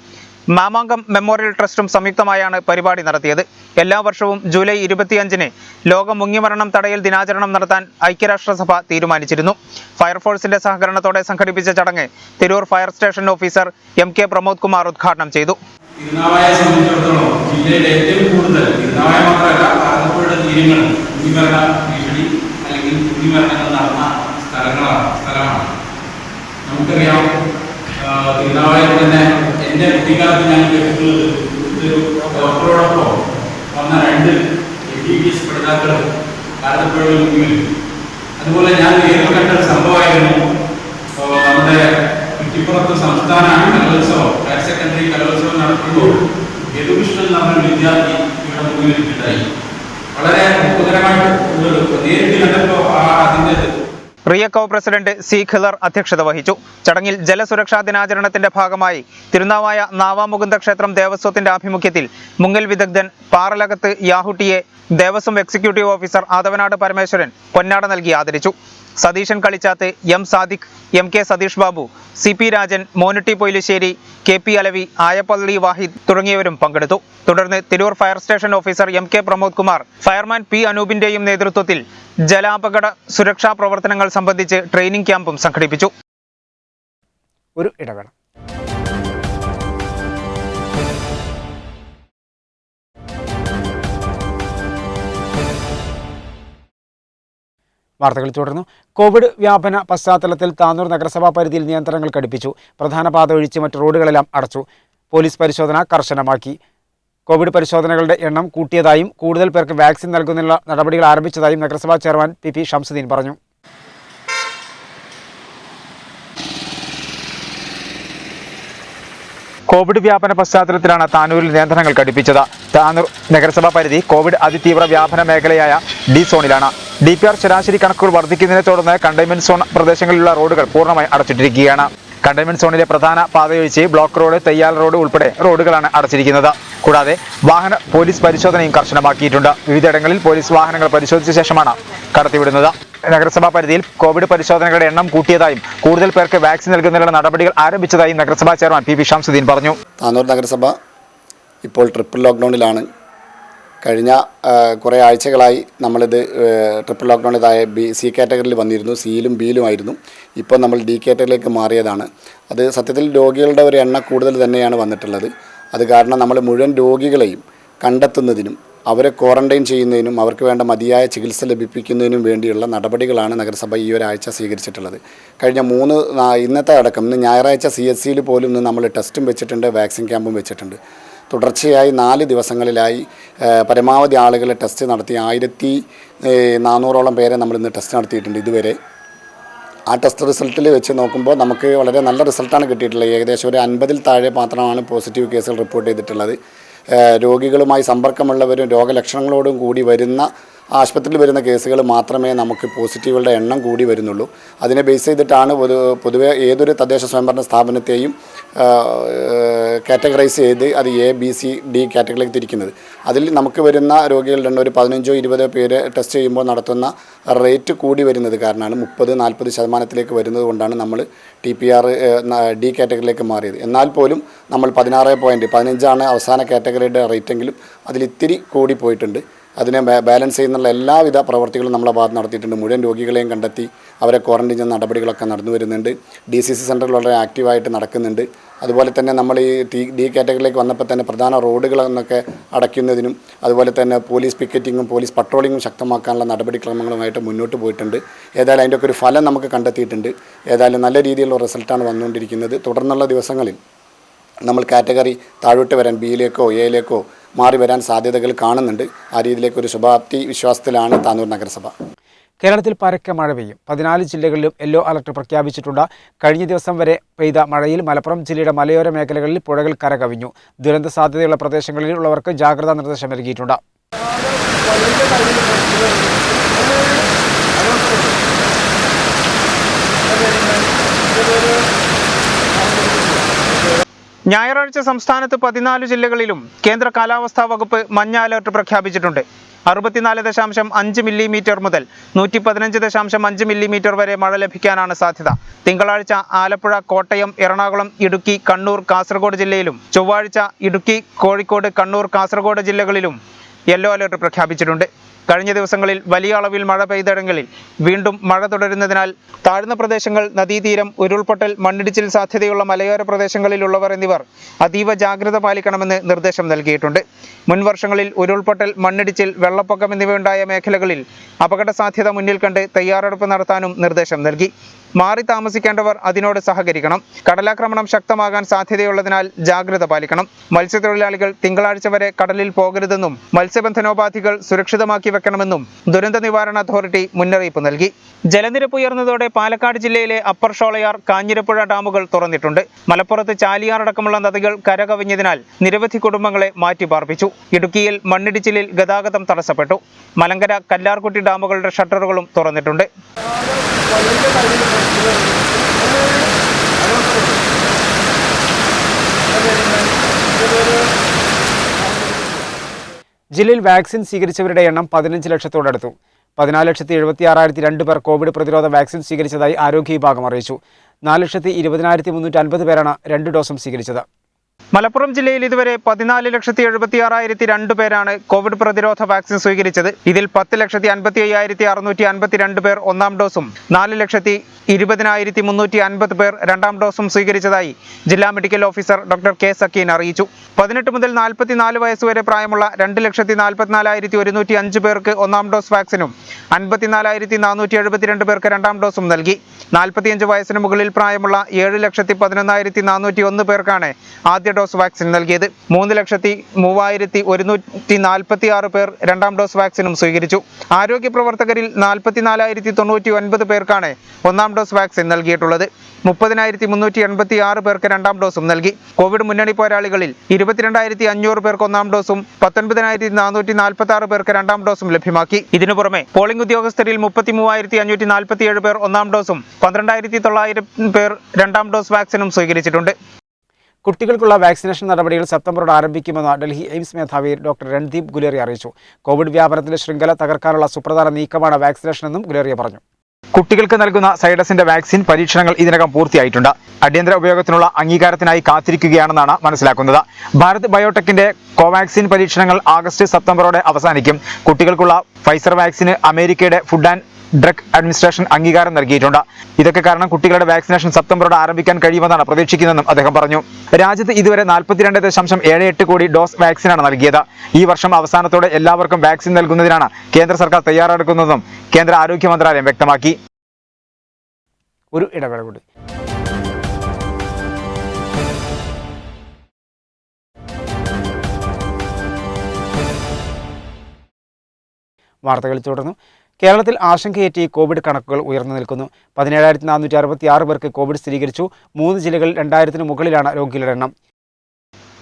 മാമാങ്കം മെമ്മോറിയൽ ട്രസ്റ്റും സംയുക്തമായാണ് പരിപാടി നടത്തിയത്. എല്ലാ വർഷവും ജൂലൈ 25-ന് ലോക മുങ്ങിമരണം തടയൽ ദിനാചരണം നടത്താൻ ഐക്യരാഷ്ട്രസഭ തീരുമാനിച്ചിരുന്നു. ഫയർഫോഴ്സിന്റെ സഹകരണത്തോടെ സംഘടിപ്പിച്ച ചടങ്ങ് Tirur fire station officer MK Pramod Kumar ഉദ്ഘാടനം ചെയ്തു. തിരുനാവായയെ സംബന്ധിച്ചിടത്തോളം ജില്ലയിൽ ഏറ്റവും കൂടുതൽ തിരുനാവായ മാത്രമല്ല ആലപ്പുഴയുടെ തീരങ്ങളും മുങ്ങിമരണ ഭീഷണി അല്ലെങ്കിൽ മുങ്ങിമരണങ്ങൾ നടന്ന സ്ഥലമാണ്. നമുക്കറിയാം, തിരുനാവായയിൽ തന്നെ എൻ്റെ കുട്ടിക്കാലത്ത് ഞാൻ കേട്ടിട്ടുള്ളത് ഒരു ഡോക്ടറോടൊപ്പം വന്ന 2 MBBS പഠിതാക്കൾ ആലപ്പുഴയിൽ മുങ്ങിമരിച്ചു. അതുപോലെ ഞാൻ നേരിൽ കണ്ട സംഭവമായിരുന്നു നമ്മുടെ കുറ്റിപ്പുറത്ത് സംസ്ഥാന കലോത്സവം, ഹയർ സെക്കൻഡറി കലോത്സവം നടത്തുമ്പോൾ യദുകൃഷ്ണൻ എന്ന് പറഞ്ഞ വിദ്യാർത്ഥി ഇവിടെ മുങ്ങിമരിച്ചിട്ടായി. വളരെ അത്ഭുതകരമായിട്ട് നേരിട്ട് കണ്ടപ്പോൾ അതിൻ്റെ റിയക്കോ പ്രസിഡന്റ് C. ഖിലർ അധ്യക്ഷത വഹിച്ചു. ചടങ്ങിൽ ജലസുരക്ഷാ ദിനാചരണത്തിന്റെ ഭാഗമായി തിരുനാവായ നാവാമുകുന്ദ ക്ഷേത്രം ദേവസ്വത്തിന്റെ ആഭിമുഖ്യത്തിൽ മുങ്ങൽ വിദഗ്ധൻ പാറലകത്ത് യാഹുട്ടിയെ ദേവസ്വം എക്സിക്യൂട്ടീവ് ഓഫീസർ ആദവനാട് പരമേശ്വരൻ പൊന്നാട നൽകി ആദരിച്ചു. Satheesan കളിച്ചാത്ത്, M. Sadiq, MK Satheesh Babu, CP Rajan, Monutty Poilissery, KP Alavi, Ayappally വാഹിദ് തുടങ്ങിയവരും പങ്കെടുത്തു. തുടർന്ന് Tirur fire station officer MK Pramod Kumar fireman P. അനൂപിന്റെയും നേതൃത്വത്തിൽ ജലാപകട സുരക്ഷാ പ്രവർത്തനങ്ങൾ സംബന്ധിച്ച് ട്രെയിനിംഗ് ക്യാമ്പും സംഘടിപ്പിച്ചു. ഒരു ഇടവേള. വാർത്തകൾ തുടർന്നു. കോവിഡ് വ്യാപന പശ്ചാത്തലത്തിൽ താനൂർ നഗരസഭാ പരിധിയിൽ നിയന്ത്രണങ്ങൾ കടുപ്പിച്ചു. പ്രധാന പാത ഒഴിച്ച് മറ്റ് റോഡുകളെല്ലാം അടച്ചു. പോലീസ് പരിശോധന കർശനമാക്കി. കോവിഡ് പരിശോധനകളുടെ എണ്ണം കൂട്ടിയതായും കൂടുതൽ പേർക്ക് വാക്സിൻ നൽകുന്നതിനുള്ള നടപടികൾ ആരംഭിച്ചതായും നഗരസഭാ ചെയർമാൻ PP ഷംസുദ്ദീൻ പറഞ്ഞു. കോവിഡ് വ്യാപന പശ്ചാത്തലത്തിലാണ് താനൂരിൽ നിയന്ത്രണങ്ങൾ കടുപ്പിച്ചത്. താനൂർ നഗരസഭാ പരിധി കോവിഡ് അതിതീവ്ര വ്യാപന മേഖലയായ D സോണിലാണ്. DPR ശരാശരി കണക്കുകൾ വർദ്ധിക്കുന്നതിനെ തുടർന്ന് കണ്ടെയ്ൻമെന്റ് സോൺ പ്രദേശങ്ങളിലുള്ള റോഡുകൾ പൂർണ്ണമായി അടച്ചിട്ടിരിക്കുകയാണ്. കണ്ടെയ്ൻമെന്റ് സോണിലെ പ്രധാന പാതയൊഴിച്ച് ബ്ലോക്ക് റോഡ്, തെയ്യാൽ റോഡ് ഉൾപ്പെടെ റോഡുകളാണ് അടച്ചിരിക്കുന്നത്. കൂടാതെ പോലീസ് പരിശോധനയും കർശനമാക്കിയിട്ടുണ്ട്. വിവിധയിടങ്ങളിൽ പോലീസ് വാഹനങ്ങൾ പരിശോധിച്ച ശേഷമാണ് കടത്തിവിടുന്നത്. നഗരസഭാ പരിധിയിൽ കോവിഡ് പരിശോധനകളുടെ എണ്ണം കൂട്ടിയതായും കൂടുതൽ പേർക്ക് വാക്സിൻ നൽകുന്നതിനുള്ള നടപടികൾ ആരംഭിച്ചതായും നഗരസഭാ ചെയർമാൻ പി ഷംസുദ്ദീൻ പറഞ്ഞു. താനൂർ നഗരസഭ ഇപ്പോൾ ട്രിപ്പിൾ ലോക്ക്ഡൗണിലാണ്. കഴിഞ്ഞ കുറേ ആഴ്ചകളായി നമ്മളിത് ട്രിപ്പിൾ ലോക്ക്ഡൗണിതായ സി കാറ്റഗറിയിൽ വന്നിരുന്നു. സിയിലും ബിയിലും ആയിരുന്നു. ഇപ്പോൾ നമ്മൾ ഡി കാറ്റഗറിയിലേക്ക് മാറിയതാണ്. അത് സത്യത്തിൽ രോഗികളുടെ ഒരു എണ്ണം കൂടുതൽ തന്നെയാണ് വന്നിട്ടുള്ളത്. അത് കാരണം നമ്മൾ മുഴുവൻ രോഗികളെയും കണ്ടെത്തുന്നതിനും അവരെ ക്വാറന്റൈൻ ചെയ്യുന്നതിനും അവർക്ക് വേണ്ട മതിയായ ചികിത്സ ലഭിപ്പിക്കുന്നതിനും വേണ്ടിയുള്ള നടപടികളാണ് നഗരസഭ ഈ ഒരാഴ്ച സ്വീകരിച്ചിട്ടുള്ളത്. കഴിഞ്ഞ ഇന്നത്തെ അടക്കം ഇന്ന് ഞായറാഴ്ച CSCയിൽ പോലും ഇന്ന് നമ്മൾ ടെസ്റ്റും വെച്ചിട്ടുണ്ട്, വാക്സിൻ ക്യാമ്പും വെച്ചിട്ടുണ്ട്. തുടർച്ചയായി 4 ദിവസങ്ങളിലായി പരമാവധി ആളുകളെ ടെസ്റ്റ് നടത്തി 1400ഓളം പേരെ നമ്മളിന്ന് ടെസ്റ്റ് നടത്തിയിട്ടുണ്ട് ഇതുവരെ. ആ ടെസ്റ്റ് റിസൾട്ടിൽ വെച്ച് നോക്കുമ്പോൾ നമുക്ക് വളരെ നല്ല റിസൾട്ടാണ് കിട്ടിയിട്ടുള്ളത്. ഏകദേശം ഒരു 50-ൽ താഴെ മാത്രമാണ് പോസിറ്റീവ് കേസുകൾ റിപ്പോർട്ട് ചെയ്തിട്ടുള്ളത്. രോഗികളുമായി സമ്പർക്കമുള്ളവരും രോഗലക്ഷണങ്ങളോടും കൂടി വരുന്ന ആശുപത്രിയിൽ വരുന്ന കേസുകൾ മാത്രമേ നമുക്ക് പോസിറ്റീവുകളുടെ എണ്ണം കൂടി വരുന്നുള്ളൂ. അതിനെ ബേസ് ചെയ്തിട്ടാണ് പൊതുവെ ഏതൊരു തദ്ദേശ സ്വയംഭരണ സ്ഥാപനത്തെയും കാറ്റഗറൈസ് ചെയ്ത് അത് A, B, C, D കാറ്റഗറിയിലേക്ക് തിരിക്കുന്നത്. അതിൽ നമുക്ക് വരുന്ന രോഗികളുടെ ഒരു 15-20 പേര് ടെസ്റ്റ് ചെയ്യുമ്പോൾ നടത്തുന്ന റേറ്റ് കൂടി വരുന്നത് കാരണമാണ് 30-40% വരുന്നത് കൊണ്ടാണ് നമ്മൾ TPR D കാറ്റഗറിയിലേക്ക് മാറിയത്. എന്നാൽ പോലും നമ്മൾ 16.15 അവസാന കാറ്റഗറിയുടെ റേറ്റെങ്കിലും അതിലിത്തിരി കൂടി പോയിട്ടുണ്ട്. അതിനെ ബാലൻസ് ചെയ്യുന്നുള്ള എല്ലാവിധ പ്രവർത്തികളും നമ്മളെ ഭാഗത്ത് നടത്തിയിട്ടുണ്ട്. മുഴുവൻ രോഗികളെയും കണ്ടെത്തി അവരെ ക്വാറന്റൈൻ ചെയ്യുന്ന നടപടികളൊക്കെ നടന്നു വരുന്നുണ്ട്. DCC സെൻ്ററിൽ വളരെ ആക്റ്റീവായിട്ട് നടക്കുന്നുണ്ട്. അതുപോലെ തന്നെ നമ്മൾ ഈ D കാറ്റഗറിയിലേക്ക് വന്നപ്പോൾ തന്നെ പ്രധാന റോഡുകളെന്നൊക്കെ അടയ്ക്കുന്നതിനും അതുപോലെ തന്നെ പോലീസ് പിക്കറ്റിങ്ങും പോലീസ് പട്രോളിങ്ങും ശക്തമാക്കാനുള്ള നടപടിക്രമങ്ങളുമായിട്ട് മുന്നോട്ട് പോയിട്ടുണ്ട്. ഏതായാലും അതിൻ്റെയൊക്കെ ഒരു ഫലം നമുക്ക് കണ്ടെത്തിയിട്ടുണ്ട്. ഏതായാലും നല്ല രീതിയിലുള്ള റിസൾട്ടാണ് വന്നുകൊണ്ടിരിക്കുന്നത്. തുടർന്നുള്ള ദിവസങ്ങളിൽ നമ്മൾ കാറ്റഗറി താഴോട്ട് വരാൻ ബിയിലേക്കോ എയിലേക്കോ മാറി വരാൻ സാധ്യതകൾ കാണുന്നുണ്ട്. ആ രീതിയിലേക്കൊരു ശുഭാപ്തി വിശ്വാസത്തിലാണ് താനൂർ നഗരസഭ. കേരളത്തിൽ പരക്കെ മഴ പെയ്യും. 14 ജില്ലകളിലും യെല്ലോ അലർട്ട് പ്രഖ്യാപിച്ചിട്ടുണ്ട്. കഴിഞ്ഞ ദിവസം വരെ പെയ്ത മഴയിൽ മലപ്പുറം ജില്ലയുടെ മലയോര മേഖലകളിൽ പുഴകൾ കരകവിഞ്ഞു. ദുരന്ത സാധ്യതയുള്ള പ്രദേശങ്ങളിൽ ഉള്ളവർക്ക് ജാഗ്രതാ നിർദ്ദേശം നൽകിയിട്ടുണ്ട്. ഞായറാഴ്ച സംസ്ഥാനത്ത് 14 ജില്ലകളിലും കേന്ദ്ര കാലാവസ്ഥാ വകുപ്പ് മഞ്ഞ അലർട്ട് പ്രഖ്യാപിച്ചിട്ടുണ്ട്. 64.5 മില്ലിമീറ്റർ മുതൽ 115.5 മില്ലിമീറ്റർ വരെ മഴ ലഭിക്കാനാണ് സാധ്യത. തിങ്കളാഴ്ച ആലപ്പുഴ, കോട്ടയം, എറണാകുളം, ഇടുക്കി, കണ്ണൂർ, കാസർഗോഡ് ജില്ലയിലും ചൊവ്വാഴ്ച ഇടുക്കി, കോഴിക്കോട്, കണ്ണൂർ, കാസർഗോഡ് ജില്ലകളിലും യെല്ലോ അലർട്ട് പ്രഖ്യാപിച്ചിട്ടുണ്ട്. കഴിഞ്ഞ ദിവസങ്ങളിൽ വലിയ അളവിൽ മഴ പെയ്തിടങ്ങളിൽ വീണ്ടും മഴ തുടരുന്നതിനാൽ താഴ്ന്ന പ്രദേശങ്ങൾ, നദീതീരം, ഉരുൾപൊട്ടൽ, മണ്ണിടിച്ചിൽ സാധ്യതയുള്ള മലയോര പ്രദേശങ്ങളിലുള്ളവർ എന്നിവർ അതീവ ജാഗ്രത പാലിക്കണമെന്ന് നിർദ്ദേശം നൽകിയിട്ടുണ്ട്. മുൻ വർഷങ്ങളിൽ ഉരുൾപൊട്ടൽ, മണ്ണിടിച്ചിൽ, വെള്ളപ്പൊക്കം എന്നിവയുണ്ടായ മേഖലകളിൽ അപകട സാധ്യത മുന്നിൽ കണ്ട് തയ്യാറെടുപ്പ് നടത്താനും നിർദ്ദേശം നൽകി. മാറി താമസിക്കേണ്ടവർ അതിനോട് സഹകരിക്കണം. കടലാക്രമണം ശക്തമാകാൻ സാധ്യതയുള്ളതിനാൽ ജാഗ്രത പാലിക്കണം. മത്സ്യത്തൊഴിലാളികൾ തിങ്കളാഴ്ച വരെ കടലിൽ പോകരുതെന്നും മത്സ്യബന്ധനോപാധികൾ സുരക്ഷിതമാക്കി വെക്കണമെന്നും ദുരന്ത നിവാരണ അതോറിറ്റി മുന്നറിയിപ്പ് നൽകി. ജലനിരപ്പ് ഉയർന്നതോടെ പാലക്കാട് ജില്ലയിലെ അപ്പർ ഷോളയാർ, കാഞ്ഞിരപ്പുഴ ഡാമുകൾ തുറന്നിട്ടുണ്ട്. മലപ്പുറത്ത് ചാലിയാർ അടക്കമുള്ള നദികൾ കരകവിഞ്ഞതിനാൽ നിരവധി കുടുംബങ്ങളെ മാറ്റിപ്പാർപ്പിച്ചു. ഇടുക്കിയിൽ മണ്ണിടിച്ചിലിൽ ഗതാഗതം തടസ്സപ്പെട്ടു. മലങ്കര, കല്ലാർകുട്ടി ഡാമുകളുടെ ഷട്ടറുകളും തുറന്നിട്ടുണ്ട്. ജില്ലയിൽ വാക്സിൻ സ്വീകരിച്ചവരുടെ എണ്ണം 15 ലക്ഷത്തോടടുത്തു. 14,76,002 പേർ കോവിഡ് പ്രതിരോധ വാക്സിൻ സ്വീകരിച്ചതായി ആരോഗ്യ വിഭാഗം അറിയിച്ചു. 4,20,350 പേരാണ് 2 ഡോസും സ്വീകരിച്ചത്. മലപ്പുറം ജില്ലയിൽ ഇതുവരെ 14,76,002 പേരാണ് കോവിഡ് പ്രതിരോധ വാക്സിൻ സ്വീകരിച്ചത്. ഇതിൽ 10,55,652 പേർ 1-ാം ഡോസും 4,20,350 പേർ 2-ാം ഡോസും സ്വീകരിച്ചതായി ജില്ലാ medical officer doctor K Sakeen അറിയിച്ചു. 18 മുതൽ 44 വയസ്സ് വരെ പ്രായമുള്ള 2,44,105 പേർക്ക് 1-ാം ഡോസ് വാക്സിനും 54,472 പേർക്ക് 2-ാം ഡോസും നൽകി. 45 വയസ്സിന് മുകളിൽ പ്രായമുള്ള 7,11,401 പേർക്കാണ് ആദ്യ ഡോസ് വാക്സിൻ നൽകിയത്. 3,03,146 പേർ 2-ാം ഡോസ് വാക്സിനും സ്വീകരിച്ചു. ആരോഗ്യ പ്രവർത്തകരിൽ 44,099 പേർക്കാണ് 1-ാം ഡോസ് വാക്സിൻ നൽകിയിട്ടുള്ളത്. 30,386 പേർക്ക് 2-ാം ഡോസും നൽകി. കോവിഡ് മുന്നണി പോരാളികളിൽ 22,500 പേർക്ക് 1-ാം ഡോസും 19,446 പേർക്ക് 2-ാം ഡോസും ലഭ്യമാക്കി. ഇതിനു പുറമെ പോളിംഗ് ഉദ്യോഗസ്ഥരിൽ 33,547 പേർ 1-ാം ഡോസും 12,900 പേർ 2-ാം ഡോസ് വാക്സിനും സ്വീകരിച്ചിട്ടുണ്ട്. കുട്ടികൾക്കുള്ള വാക്സിനേഷൻ നടപടികൾ സെപ്റ്റംബറോടെ ആരംഭിക്കുമെന്ന് ഡൽഹി എയിംസ് മേധാവി ഡോക്ടർ രൺദീപ് ഗുലേറിയ അറിയിച്ചു. കോവിഡ് വ്യാപനത്തിന്റെ ശൃംഖല തകർക്കാനുള്ള സുപ്രധാന നീക്കമാണ് വാക്സിനേഷനെന്നും ഗുലേറിയ പറഞ്ഞു. കുട്ടികൾക്ക് നൽകുന്ന സൈഡസിന്റെ വാക്സിൻ പരീക്ഷണങ്ങൾ ഇതിനകം പൂർത്തിയായിട്ടുണ്ട്. അടിയന്തര ഉപയോഗത്തിനുള്ള അംഗീകാരത്തിനായി കാത്തിരിക്കുകയാണെന്നാണ് മനസ്സിലാക്കുന്നത്. ഭാരത് ബയോടെക്കിന്റെ കോവാക്സിൻ പരീക്ഷണങ്ങൾ സെപ്റ്റംബറോടെ അവസാനിക്കും. കുട്ടികൾക്കുള്ള ഫൈസർ വാക്സിന് അമേരിക്കയുടെ ഫുഡ് ആൻഡ് ഡ്രഗ് അഡ്മിനിസ്ട്രേഷൻ അംഗീകാരം നൽകിയിട്ടുണ്ട്. ഇതൊക്കെ കാരണം കുട്ടികളുടെ വാക്സിനേഷൻ സെപ്റ്റംബറോടെ ആരംഭിക്കാൻ കഴിയുമെന്നാണ് പ്രതീക്ഷിക്കുന്നതെന്നും അദ്ദേഹം പറഞ്ഞു. രാജ്യത്ത് ഇതുവരെ 42.78 കോടി ഡോസ് വാക്സിനാണ് നൽകിയത്. ഈ വർഷം അവസാനത്തോടെ എല്ലാവർക്കും വാക്സിൻ നൽകുന്നതിനാണ് കേന്ദ്ര സർക്കാർ തയ്യാറെടുക്കുന്നതെന്നും കേന്ദ്ര ആരോഗ്യ മന്ത്രാലയം വ്യക്തമാക്കി. ഒരു ഇടവേള കൂടി. വാർത്തകൾ തുടർന്നു. കേരളത്തിൽ ആശങ്കയേറ്റി കോവിഡ് കണക്കുകൾ ഉയർന്നു നിൽക്കുന്നു. 17,466 പേർക്ക് കോവിഡ് സ്ഥിരീകരിച്ചു. 3 ജില്ലകളിൽ 2000-ന് മുകളിലാണ് രോഗികളുടെ എണ്ണം.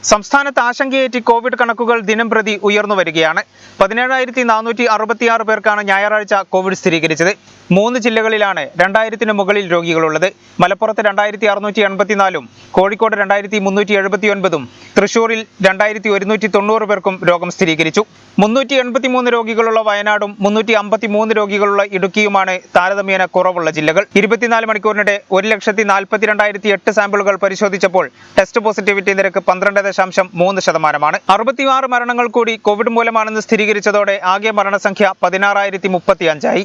സംസ്ഥാനത്ത് ആശങ്കയേറ്റി കോവിഡ് കണക്കുകൾ ദിനംപ്രതി ഉയർന്നു വരികയാണ്. 17,466 പേർക്കാണ് ഞായറാഴ്ച കോവിഡ് സ്ഥിരീകരിച്ചത്. 3 ജില്ലകളിലാണ് 2000-ന് മുകളിൽ രോഗികളുള്ളത്. മലപ്പുറത്ത് 2684-ഉം കോഴിക്കോട് 2379-ഉം തൃശൂരിൽ 2190 പേർക്കും രോഗം സ്ഥിരീകരിച്ചു. 383 രോഗികളുള്ള വയനാടും 353 രോഗികളുള്ള ഇടുക്കിയുമാണ് താരതമ്യേന കുറവുള്ള ജില്ലകൾ. 24 മണിക്കൂറിനിടെ 1,42,008 സാമ്പിളുകൾ പരിശോധിച്ചപ്പോൾ ടെസ്റ്റ് പോസിറ്റിവിറ്റി നിരക്ക് 12.3%. 66 മരണങ്ങൾ കൂടി കോവിഡ് മൂലമാണെന്ന് സ്ഥിരീകരിച്ചതോടെ ആകെ മരണസംഖ്യ 16,035 ആയി.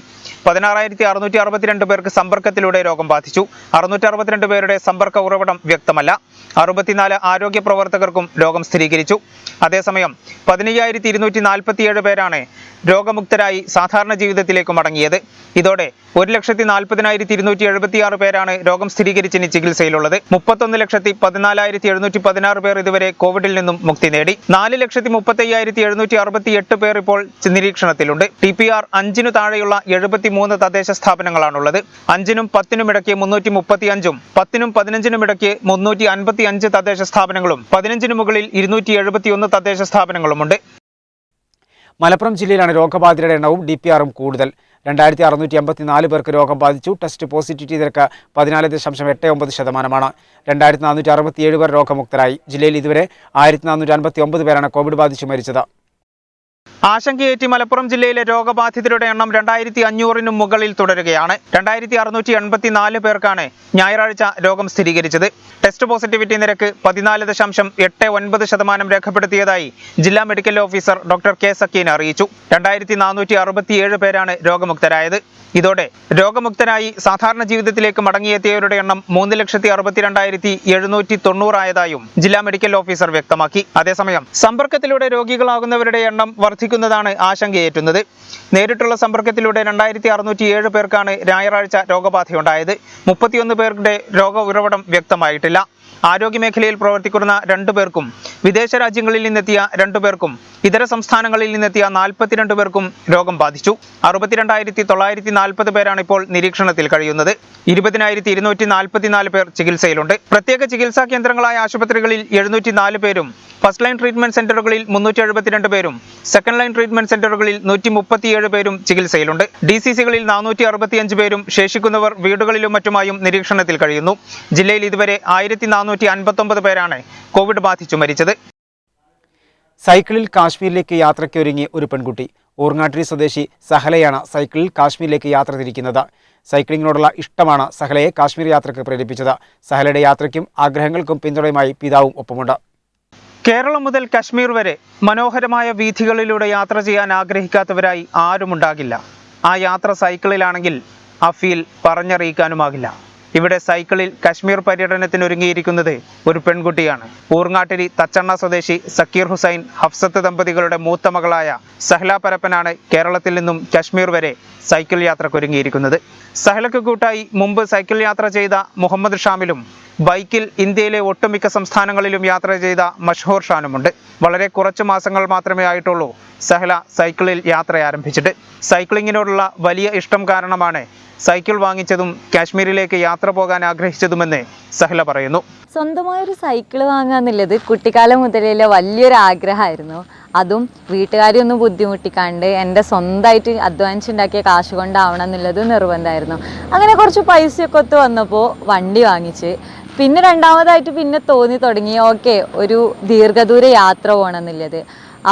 16,662 പേർക്ക് സമ്പർക്കത്തിലൂടെ രോഗം ബാധിച്ചു. 662 പേരുടെ സമ്പർക്ക ഉറവിടം വ്യക്തമല്ല. 64 ആരോഗ്യ പ്രവർത്തകർക്കും രോഗം സ്ഥിരീകരിച്ചു. അതേസമയം 15,247 പേരാണ് രോഗമുക്തരായി സാധാരണ ജീവിതത്തിലേക്ക് മടങ്ങിയത്. ഇതോടെ 1,40,276 പേരാണ് രോഗം സ്ഥിരീകരിച്ച് ചികിത്സയിലുള്ളത്. 31,14,716 പേർ ഇതുവരെ കോവിഡിൽ നിന്നും മുക്തി നേടി. 4,35,768 പേർ ഇപ്പോൾ നിരീക്ഷണത്തിലുണ്ട്. TPR 5-നു താഴെയുള്ള 73 തദ്ദേശ സ്ഥാപനങ്ങളാണുള്ളത്. 5-നും 10-നും ഇടയ്ക്ക് 335-ഉം 10-നും 15-നും ഇടയ്ക്ക് 355 തദ്ദേശ സ്ഥാപനങ്ങളും 15-നു മുകളിൽ 271 തദ്ദേശ സ്ഥാപനങ്ങളുമുണ്ട്. മലപ്പുറം ജില്ലയിലാണ് രോഗബാധിതരുടെ എണ്ണവും DPR-ഉം കൂടുതൽ. 2,684 പേർക്ക് രോഗം ബാധിച്ചു. ടെസ്റ്റ് പോസിറ്റിവിറ്റി നിരക്ക് 14.89%. 2,467 പേർ രോഗമുക്തരായി. ജില്ലയിൽ ഇതുവരെ 1,459 പേരാണ് കോവിഡ് ബാധിച്ചു മരിച്ചത്. ആശങ്കയേറ്റി മലപ്പുറം ജില്ലയിലെ രോഗബാധിതരുടെ എണ്ണം 2,500-ന് മുകളിൽ തുടരുകയാണ്. 2,684 പേർക്കാണ് ഞായറാഴ്ച രോഗം സ്ഥിരീകരിച്ചത്. ടെസ്റ്റ് പോസിറ്റിവിറ്റി നിരക്ക് 14.89% രേഖപ്പെടുത്തിയതായി ജില്ലാ medical officer doctor K Sakeen അറിയിച്ചു. 2,467 പേരാണ് രോഗമുക്തരായത്. ഇതോടെ രോഗമുക്തരായി സാധാരണ ജീവിതത്തിലേക്ക് മടങ്ങിയെത്തിയവരുടെ എണ്ണം 3,62,790 ആയതായും ജില്ലാ മെഡിക്കൽ ഓഫീസർ വ്യക്തമാക്കി. അതേസമയം സമ്പർക്കത്തിലൂടെ രോഗികളാകുന്നവരുടെ എണ്ണം വർദ്ധിക്കുന്നതാണ് ആശങ്കയേറ്റുന്നത്. നേരിട്ടുള്ള സമ്പർക്കത്തിലൂടെ 2,607 പേർക്കാണ് ഞായറാഴ്ച രോഗബാധയുണ്ടായത്. 31 പേരുടെ രോഗ ഉറവിടം വ്യക്തമായിട്ടില്ല. ആരോഗ്യമേഖലയിൽ പ്രവർത്തിക്കുന്ന 2 പേർക്കും വിദേശ രാജ്യങ്ങളിൽ നിന്നെത്തിയ 2 പേർക്കും ഇതര സംസ്ഥാനങ്ങളിൽ നിന്നെത്തിയ 42 പേർക്കും രോഗം ബാധിച്ചു. 62,940 പേരാണ് ഇപ്പോൾ നിരീക്ഷണത്തിൽ കഴിയുന്നത്. 20,244 പേർ ചികിത്സയിലുണ്ട്. പ്രത്യേക ചികിത്സാ കേന്ദ്രങ്ങളായ ആശുപത്രികളിൽ 704 പേരും ഫസ്റ്റ് ലൈൻ ട്രീറ്റ്മെന്റ് സെന്ററുകളിൽ 372 പേരും സെക്കൻഡ് ലൈൻ ട്രീറ്റ്മെന്റ് സെന്ററുകളിൽ 137 പേരും ചികിത്സയിലുണ്ട്. DCCകളിൽ 465 പേരും ശേഷിക്കുന്നവർ വീടുകളിലും മറ്റുമായും നിരീക്ഷണത്തിൽ കഴിയുന്നു. ജില്ലയിൽ ഇതുവരെ 1,459 പേരാണ് കോവിഡ് ബാധിച്ചു മരിച്ചത്. സൈക്കിളിൽ കാശ്മീരിലേക്ക് യാത്രയ്ക്കൊരുങ്ങി ഒരു പെൺകുട്ടി. ഊർങ്ങാട്ടിരി സ്വദേശി സഹലയാണ് സൈക്കിളിൽ കാശ്മീരിലേക്ക് യാത്ര തിരിക്കുന്നത്. സൈക്ലിങ്ങിനോടുള്ള ഇഷ്ടമാണ് സഹലയെ കാശ്മീർ യാത്രയ്ക്ക് പ്രേരിപ്പിച്ചത്. സഹലയുടെ യാത്രയ്ക്കും ആഗ്രഹങ്ങൾക്കും പിന്തുണയുമായി പിതാവും ഒപ്പമുണ്ട്. കേരളം മുതൽ കശ്മീർ വരെ മനോഹരമായ വീഥികളിലൂടെ യാത്ര ചെയ്യാൻ ആഗ്രഹിക്കാത്തവരായി ആരുമുണ്ടാകില്ല. ആ യാത്ര സൈക്കിളിലാണെങ്കിൽ ആ ഫീൽ പറഞ്ഞറിയിക്കാനുമാകില്ല. ഇവിടെ സൈക്കിളിൽ കശ്മീർ പര്യടനത്തിനൊരുങ്ങിയിരിക്കുന്നത് ഒരു പെൺകുട്ടിയാണ്. ഊർങ്ങാട്ടിരി തച്ചണ്ണ സ്വദേശി സക്കീർ ഹുസൈൻ ഹഫ്സത്ത് ദമ്പതികളുടെ മൂത്ത മകളായ സഹല പരപ്പനാണ് കേരളത്തിൽ നിന്നും കശ്മീർ വരെ സൈക്കിൾ യാത്രക്കൊരുങ്ങിയിരിക്കുന്നത്. സഹലക്ക് കൂട്ടായി മുമ്പ് സൈക്കിൾ യാത്ര ചെയ്ത മുഹമ്മദ് ഷാമിലും ബൈക്കിൽ ഇന്ത്യയിലെ ഒട്ടുമിക്ക സംസ്ഥാനങ്ങളിലും യാത്ര ചെയ്ത മഷ്ഹൂർ ഷാനുമുണ്ട്. വളരെ കുറച്ച് മാസങ്ങൾ മാത്രമേ ആയിട്ടുള്ളൂ സഹല സൈക്കിളിൽ യാത്ര ആരംഭിച്ചിട്ട്. സൈക്ലിങ്ങിനോടുള്ള വലിയ ഇഷ്ടം കാരണമാണ് സൈക്കിൾ വാങ്ങിച്ചതും കാശ്മീരിലേക്ക് യാത്ര പോകാൻ ആഗ്രഹിച്ചതുമെന്ന് സഹല പറയുന്നു. സ്വന്തമായൊരു സൈക്കിൾ വാങ്ങാന്നുള്ളത് കുട്ടിക്കാലം മുതലേ വലിയൊരു ആഗ്രഹമായിരുന്നു. അതും വീട്ടുകാരെയൊന്നും ബുദ്ധിമുട്ടിക്കാണ്ട് എൻ്റെ സ്വന്തമായിട്ട് അധ്വാനിച്ചുണ്ടാക്കിയ കാശ് കൊണ്ടാവണം എന്നുള്ളത് നിർബന്ധമായിരുന്നു. അങ്ങനെ കുറച്ച് പൈസയൊക്കെ ഒത്തു വന്നപ്പോൾ വണ്ടി വാങ്ങിച്ച് പിന്നെ രണ്ടാമതായിട്ട് പിന്നെ തോന്നി തുടങ്ങി ഓക്കെ ഒരു ദീർഘദൂര യാത്ര പോകണമെന്നുള്ളത്.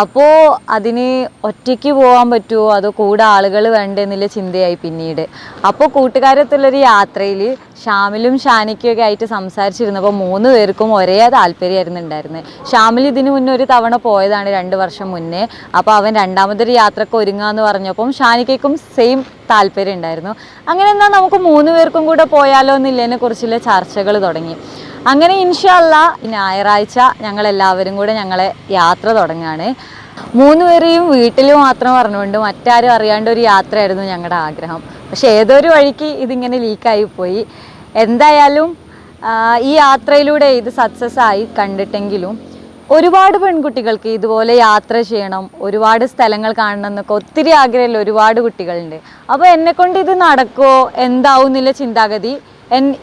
അപ്പോൾ അതിന് ഒറ്റയ്ക്ക് പോകാൻ പറ്റുമോ അതോ കൂടെ ആളുകൾ വേണ്ടെന്നുള്ള ചിന്തയായി പിന്നീട്. അപ്പോൾ കൂട്ടുകാരത്തുള്ളൊരു യാത്രയിൽ ഷാമിലും ഷാനിക്കൊക്കെ ആയിട്ട് സംസാരിച്ചിരുന്നപ്പോൾ 3 പേർക്കും ഒരേ താല്പര്യമായിരുന്നു ഉണ്ടായിരുന്നത്. ഷാമിൽ ഇതിന് മുന്നേ ഒരു തവണ പോയതാണ് 2 വർഷം മുന്നേ. അപ്പോൾ അവൻ രണ്ടാമതൊരു യാത്രക്ക് ഒരുങ്ങാന്ന് പറഞ്ഞപ്പം ഷാനിക്കും സെയിം താല്പര്യം ഉണ്ടായിരുന്നു. അങ്ങനെ എന്നാൽ നമുക്ക് 3 പേർക്കും കൂടെ പോയാലോ എന്നുള്ളതിനെ കുറിച്ചുള്ള ചർച്ചകൾ തുടങ്ങി. അങ്ങനെ ഇൻഷാ അല്ലാ ഞായറാഴ്ച ഞങ്ങളെല്ലാവരും കൂടെ ഞങ്ങളെ യാത്ര തുടങ്ങുകയാണ്. 3 പേരെയും വീട്ടിൽ മാത്രം പറഞ്ഞുകൊണ്ട് മറ്റാരും അറിയാണ്ട് ഒരു യാത്രയായിരുന്നു ഞങ്ങളുടെ ആഗ്രഹം. പക്ഷെ ഏതൊരു വഴിക്ക് ഇതിങ്ങനെ ലീക്കായി പോയി. എന്തായാലും ഈ യാത്രയിലൂടെ ഇത് സക്സസ് ആയി കണ്ടിട്ടെങ്കിലും ഒരുപാട് പെൺകുട്ടികൾക്ക് ഇതുപോലെ യാത്ര ചെയ്യണം, ഒരുപാട് സ്ഥലങ്ങൾ കാണണം എന്നൊക്കെ ഒത്തിരി ആഗ്രഹമുള്ള ഒരുപാട് കുട്ടികളുണ്ട്. അപ്പോൾ എന്നെക്കൊണ്ട് ഇത് നടക്കുമോ എന്താവും എന്നുള്ള ചിന്താഗതി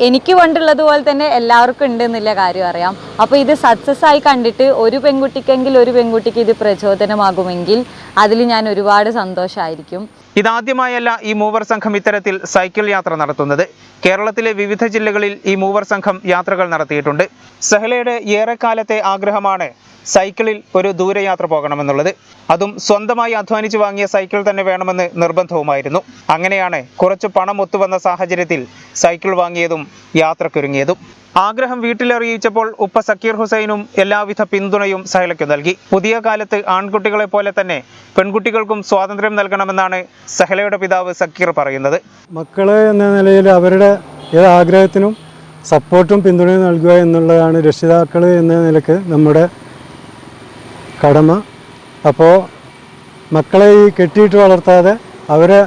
എനിക്ക് പണ്ടുള്ളതുപോലെ തന്നെ എല്ലാവർക്കും ഉണ്ട് എന്നുള്ള കാര്യം അറിയാം. അപ്പോൾ ഇത് സക്സസ് ആയി കണ്ടിട്ട് ഒരു പെൺകുട്ടിക്ക് ഇത് പ്രചോദനമാകുമെങ്കിൽ അതിൽ ഞാൻ ഒരുപാട് സന്തോഷമായിരിക്കും. ഇതാദ്യമായല്ല ഈ മൂവർ സംഘം ഇത്തരത്തിൽ സൈക്കിൾ യാത്ര നടത്തുന്നത്. കേരളത്തിലെ വിവിധ ജില്ലകളിൽ ഈ മൂവർ സംഘം യാത്രകൾ നടത്തിയിട്ടുണ്ട്. സഹലയുടെ ഏറെക്കാലത്തെ ആഗ്രഹമാണ് സൈക്കിളിൽ ഒരു ദൂരയാത്ര പോകണമെന്നുള്ളത്. അതും സ്വന്തമായി അധ്വാനിച്ച് വാങ്ങിയ സൈക്കിൾ തന്നെ വേണമെന്ന് നിർബന്ധവുമായിരുന്നു. അങ്ങനെയാണ് കുറച്ച് പണം ഒത്തുവന്ന സാഹചര്യത്തിൽ സൈക്കിൾ വാങ്ങിയതും യാത്രക്കൊരുങ്ങിയതും. ആഗ്രഹം വീട്ടിലറിയിച്ചപ്പോൾ ഉപ്പ സക്കീർ ഹുസൈനും എല്ലാവിധ പിന്തുണയും സഹലയ്ക്ക് നൽകി. പുതിയ കാലത്ത് ആൺകുട്ടികളെ പോലെ തന്നെ പെൺകുട്ടികൾക്കും സ്വാതന്ത്ര്യം നൽകണമെന്നാണ് സഹലയുടെ പിതാവ് സക്കീർ പറയുന്നത്. മക്കളെ എന്ന നിലയിൽ അവരുടെ ഏത് ആഗ്രഹത്തിനും സപ്പോർട്ടും പിന്തുണയും നൽകുക എന്നുള്ളതാണ് രക്ഷിതാക്കൾ എന്ന നിലയ്ക്ക് നമ്മുടെ കടമ. അപ്പോൾ മക്കളെ ഈ കെട്ടിയിട്ട് വളർത്താതെ അവരെ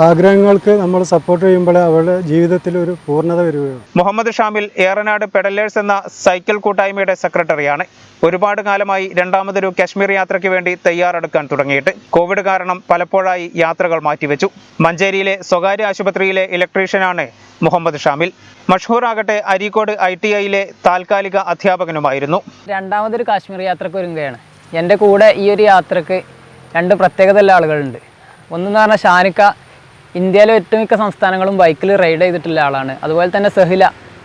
ആഗ്രഹങ്ങൾക്ക് നമ്മൾ സപ്പോർട്ട് ചെയ്യുമ്പോൾ അവരുടെ ജീവിതത്തിൽ ഒരു പൂർണ്ണത വരികയാണ്. മുഹമ്മദ് ഷാമിൽ ഏറനാട് പെഡലേഴ്സ് എന്ന സൈക്കിൾ കൂട്ടായ്മയുടെ സെക്രട്ടറിയാണ്. ഒരുപാട് കാലമായി രണ്ടാമതൊരു കാശ്മീർ യാത്രയ്ക്ക് വേണ്ടി തയ്യാറെടുക്കാൻ തുടങ്ങിയിട്ട്. കോവിഡ് കാരണം പലപ്പോഴായി യാത്രകൾ മാറ്റിവെച്ചു. മഞ്ചേരിയിലെ സ്വകാര്യ ആശുപത്രിയിലെ ഇലക്ട്രീഷ്യനാണ് മുഹമ്മദ് ഷാമിൽ. മഷ്ഹൂർ ആകട്ടെ അരീക്കോട് ITIയിലെ താൽക്കാലിക അധ്യാപകനുമായിരുന്നു. രണ്ടാമതൊരു കാശ്മീർ യാത്രയ്ക്ക് ഒരുങ്ങുകയാണ്. എൻ്റെ കൂടെ ഈ ഒരു യാത്രക്ക് 2 പ്രത്യേകതയുള്ള ആളുകളുണ്ട്. ഒന്നെന്ന് പറഞ്ഞാൽ ഷാനിക്ക ഇന്ത്യയിലെ ഒട്ടുമിക്ക സംസ്ഥാനങ്ങളും ബൈക്കിൽ റൈഡ് ചെയ്തിട്ടുള്ള ആളാണ്. അതുപോലെ തന്നെ സഹില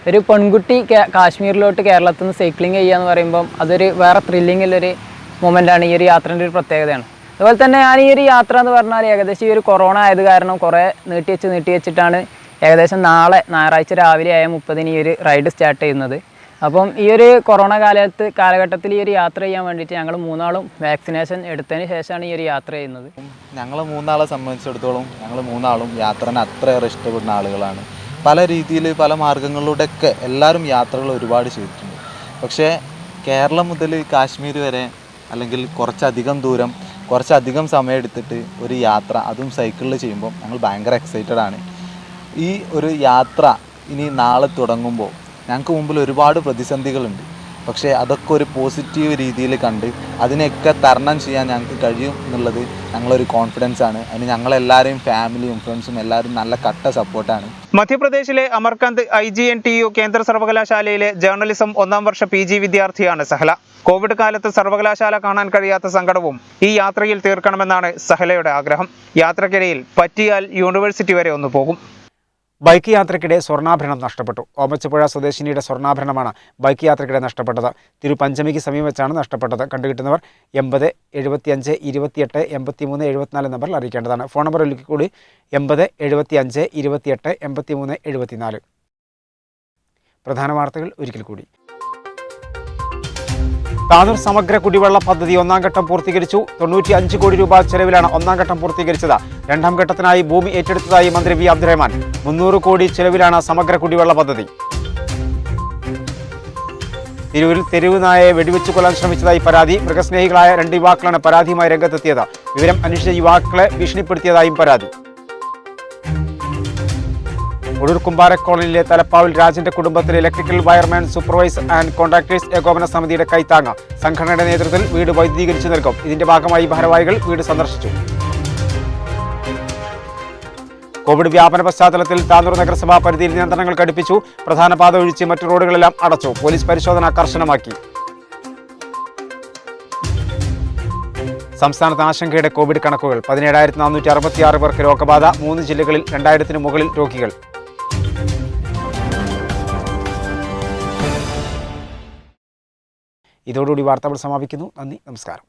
ഒരു പെൺകുട്ടി കാശ്മീരിലോട്ട് കേരളത്തിൽ നിന്ന് സൈക്ലിംഗ് ചെയ്യുക എന്ന് പറയുമ്പം അതൊരു വേറെ ത്രില്ലിങ്ങുള്ളൊരു മൊമെൻ്റാണ്. ഈ ഒരു യാത്രേൻ്റെ ഒരു പ്രത്യേകതയാണ്. അതുപോലെ തന്നെ ഞാൻ ഈ ഒരു യാത്ര എന്ന് പറഞ്ഞാൽ ഏകദേശം ഈ ഒരു കൊറോണ ആയത് കാരണം കുറേ നീട്ടി വെച്ചിട്ടാണ് ഏകദേശം നാളെ ഞായറാഴ്ച രാവിലെ 6:30 ഈ ഒരു റൈഡ് സ്റ്റാർട്ട് ചെയ്യുന്നത്. അപ്പം ഈ ഒരു കൊറോണ കാലഘട്ടത്തിൽ ഈ ഒരു യാത്ര ചെയ്യാൻ വേണ്ടിയിട്ട് ഞങ്ങൾ 3 ആളും വാക്സിനേഷൻ എടുത്തതിന് ശേഷമാണ് ഈ ഒരു യാത്ര ചെയ്യുന്നത്. ഞങ്ങൾ 3 ആളെ സംബന്ധിച്ചിടത്തോളം ഞങ്ങൾ 3 ആളും യാത്രനെ അത്രയേറെ ഇഷ്ടപ്പെടുന്ന ആളുകളാണ്. പല രീതിയിൽ പല മാർഗങ്ങളിലൂടെയൊക്കെ എല്ലാവരും യാത്രകൾ ഒരുപാട് ചെയ്തിട്ടുണ്ട്. പക്ഷേ കേരളം മുതൽ കാശ്മീർ വരെ അല്ലെങ്കിൽ കുറച്ചധികം ദൂരം കുറച്ചധികം സമയം എടുത്തിട്ട് ഒരു യാത്ര അതും സൈക്കിളിൽ ചെയ്യുമ്പോൾ ഞങ്ങൾ ഭയങ്കര എക്സൈറ്റഡ് ആണ്. ഈ ഒരു യാത്ര ഇനി നാളെ തുടങ്ങുമ്പോൾ ഞങ്ങൾക്ക് മുമ്പിൽ ഒരുപാട് പ്രതിസന്ധികളുണ്ട്. പക്ഷേ അതൊക്കെ ഒരു പോസിറ്റീവ് രീതിയിൽ കണ്ട് അതിനെയൊക്കെ തരണം ചെയ്യാൻ ഞങ്ങൾക്ക് കഴിയും എന്നുള്ളത് ഞങ്ങളൊരു കോൺഫിഡൻസ് ആണ്. അതിന് ഞങ്ങളെല്ലാവരെയും ഫാമിലിയും ഫ്രണ്ട്സും എല്ലാവരും നല്ല കട്ട സപ്പോർട്ടാണ്. മധ്യപ്രദേശിലെ അമർകന്ത് IGNTU കേന്ദ്ര സർവകലാശാലയിലെ ജേർണലിസം 1ാം വർഷ PG വിദ്യാർത്ഥിയാണ് സഹല. കോവിഡ് കാലത്ത് സർവകലാശാല കാണാൻ കഴിയാത്ത സങ്കടവും ഈ യാത്രയിൽ തീർക്കണമെന്നാണ് സഹലയുടെ ആഗ്രഹം. യാത്രക്കിടയിൽ പറ്റിയാൽ യൂണിവേഴ്സിറ്റി വരെ ഒന്ന് പോകും. ബൈക്ക് യാത്രയ്ക്കിടെ സ്വർണ്ണാഭരണം നഷ്ടപ്പെട്ടു. ഓമച്ചപ്പുഴ സ്വദേശിനിയുടെ സ്വർണ്ണാഭരണമാണ് ബൈക്ക് യാത്രയ്ക്കിടെ നഷ്ടപ്പെട്ടത്. തിരുപഞ്ചമിക്ക് സമീപം വെച്ചാണ് നഷ്ടപ്പെട്ടത്. കണ്ടുകിട്ടുന്നവർ 80 75 28 83 74 നമ്പറിൽ അറിയിക്കേണ്ടതാണ്. ഫോൺ നമ്പർ ഒരിക്കൽ കൂടി 80 75 28 83 74. പ്രധാന വാർത്തകൾ ഒരിക്കൽ കൂടി. താനൂർ സമഗ്ര കുടിവെള്ള പദ്ധതി 1ാം ഘട്ടം പൂർത്തീകരിച്ചു. 95 കോടി രൂപ ചെലവിലാണ് 1ാം ഘട്ടം പൂർത്തീകരിച്ചത്. 2ാം ഘട്ടത്തിനായി ഭൂമി ഏറ്റെടുത്തതായി മന്ത്രി വി അബ്ദുറഹ്മാൻ. 300 കോടി ചെലവിലാണ് സമഗ്ര കുടിവെള്ള പദ്ധതി. തിരൂരിൽ തെരുവ് നായയെ വെടിവെച്ച് കൊല്ലാൻ ശ്രമിച്ചതായി പരാതി. മൃഗസ്നേഹികളായ 2 യുവാക്കളാണ് പരാതിയുമായി രംഗത്തെത്തിയത്. വിവരം അന്വേഷിച്ച യുവാക്കളെ ഭീഷണിപ്പെടുത്തിയതായും പരാതി. ഒടൂർ കുമ്പാര കോളനിയിലെ തലപ്പാവിൽ രാജന്റെ കുടുംബത്തിലെ electrical wireman supervise and contractors ഏകോപന സമിതിയുടെ കൈത്താങ്ങ്. സംഘടനയുടെ നേതൃത്വത്തിൽ വീട് വൈദ്യുതീകരിച്ചു നൽകും. ഇതിന്റെ ഭാഗമായി ഭാരവാഹികൾ വീട് സന്ദർശിച്ചു. കോവിഡ് വ്യാപന പശ്ചാത്തലത്തിൽ താനൂർ നഗരസഭാ പരിധിയിൽ നിയന്ത്രണങ്ങൾ കടുപ്പിച്ചു. പ്രധാന പാത ഒഴിച്ച് മറ്റു റോഡുകളെല്ലാം അടച്ചു. പോലീസ് പരിശോധന കർശനമാക്കി. സംസ്ഥാനത്ത് ആശങ്കയുടെ കോവിഡ് കണക്കുകൾ. 17,466 പേർക്ക് രോഗബാധ. 3 ജില്ലകളിൽ 2000-ന് മുകളിൽ രോഗികൾ. ഇതോടുകൂടി വാർത്തകൾ സമാപിക്കുന്നു. നന്ദി, നമസ്കാരം.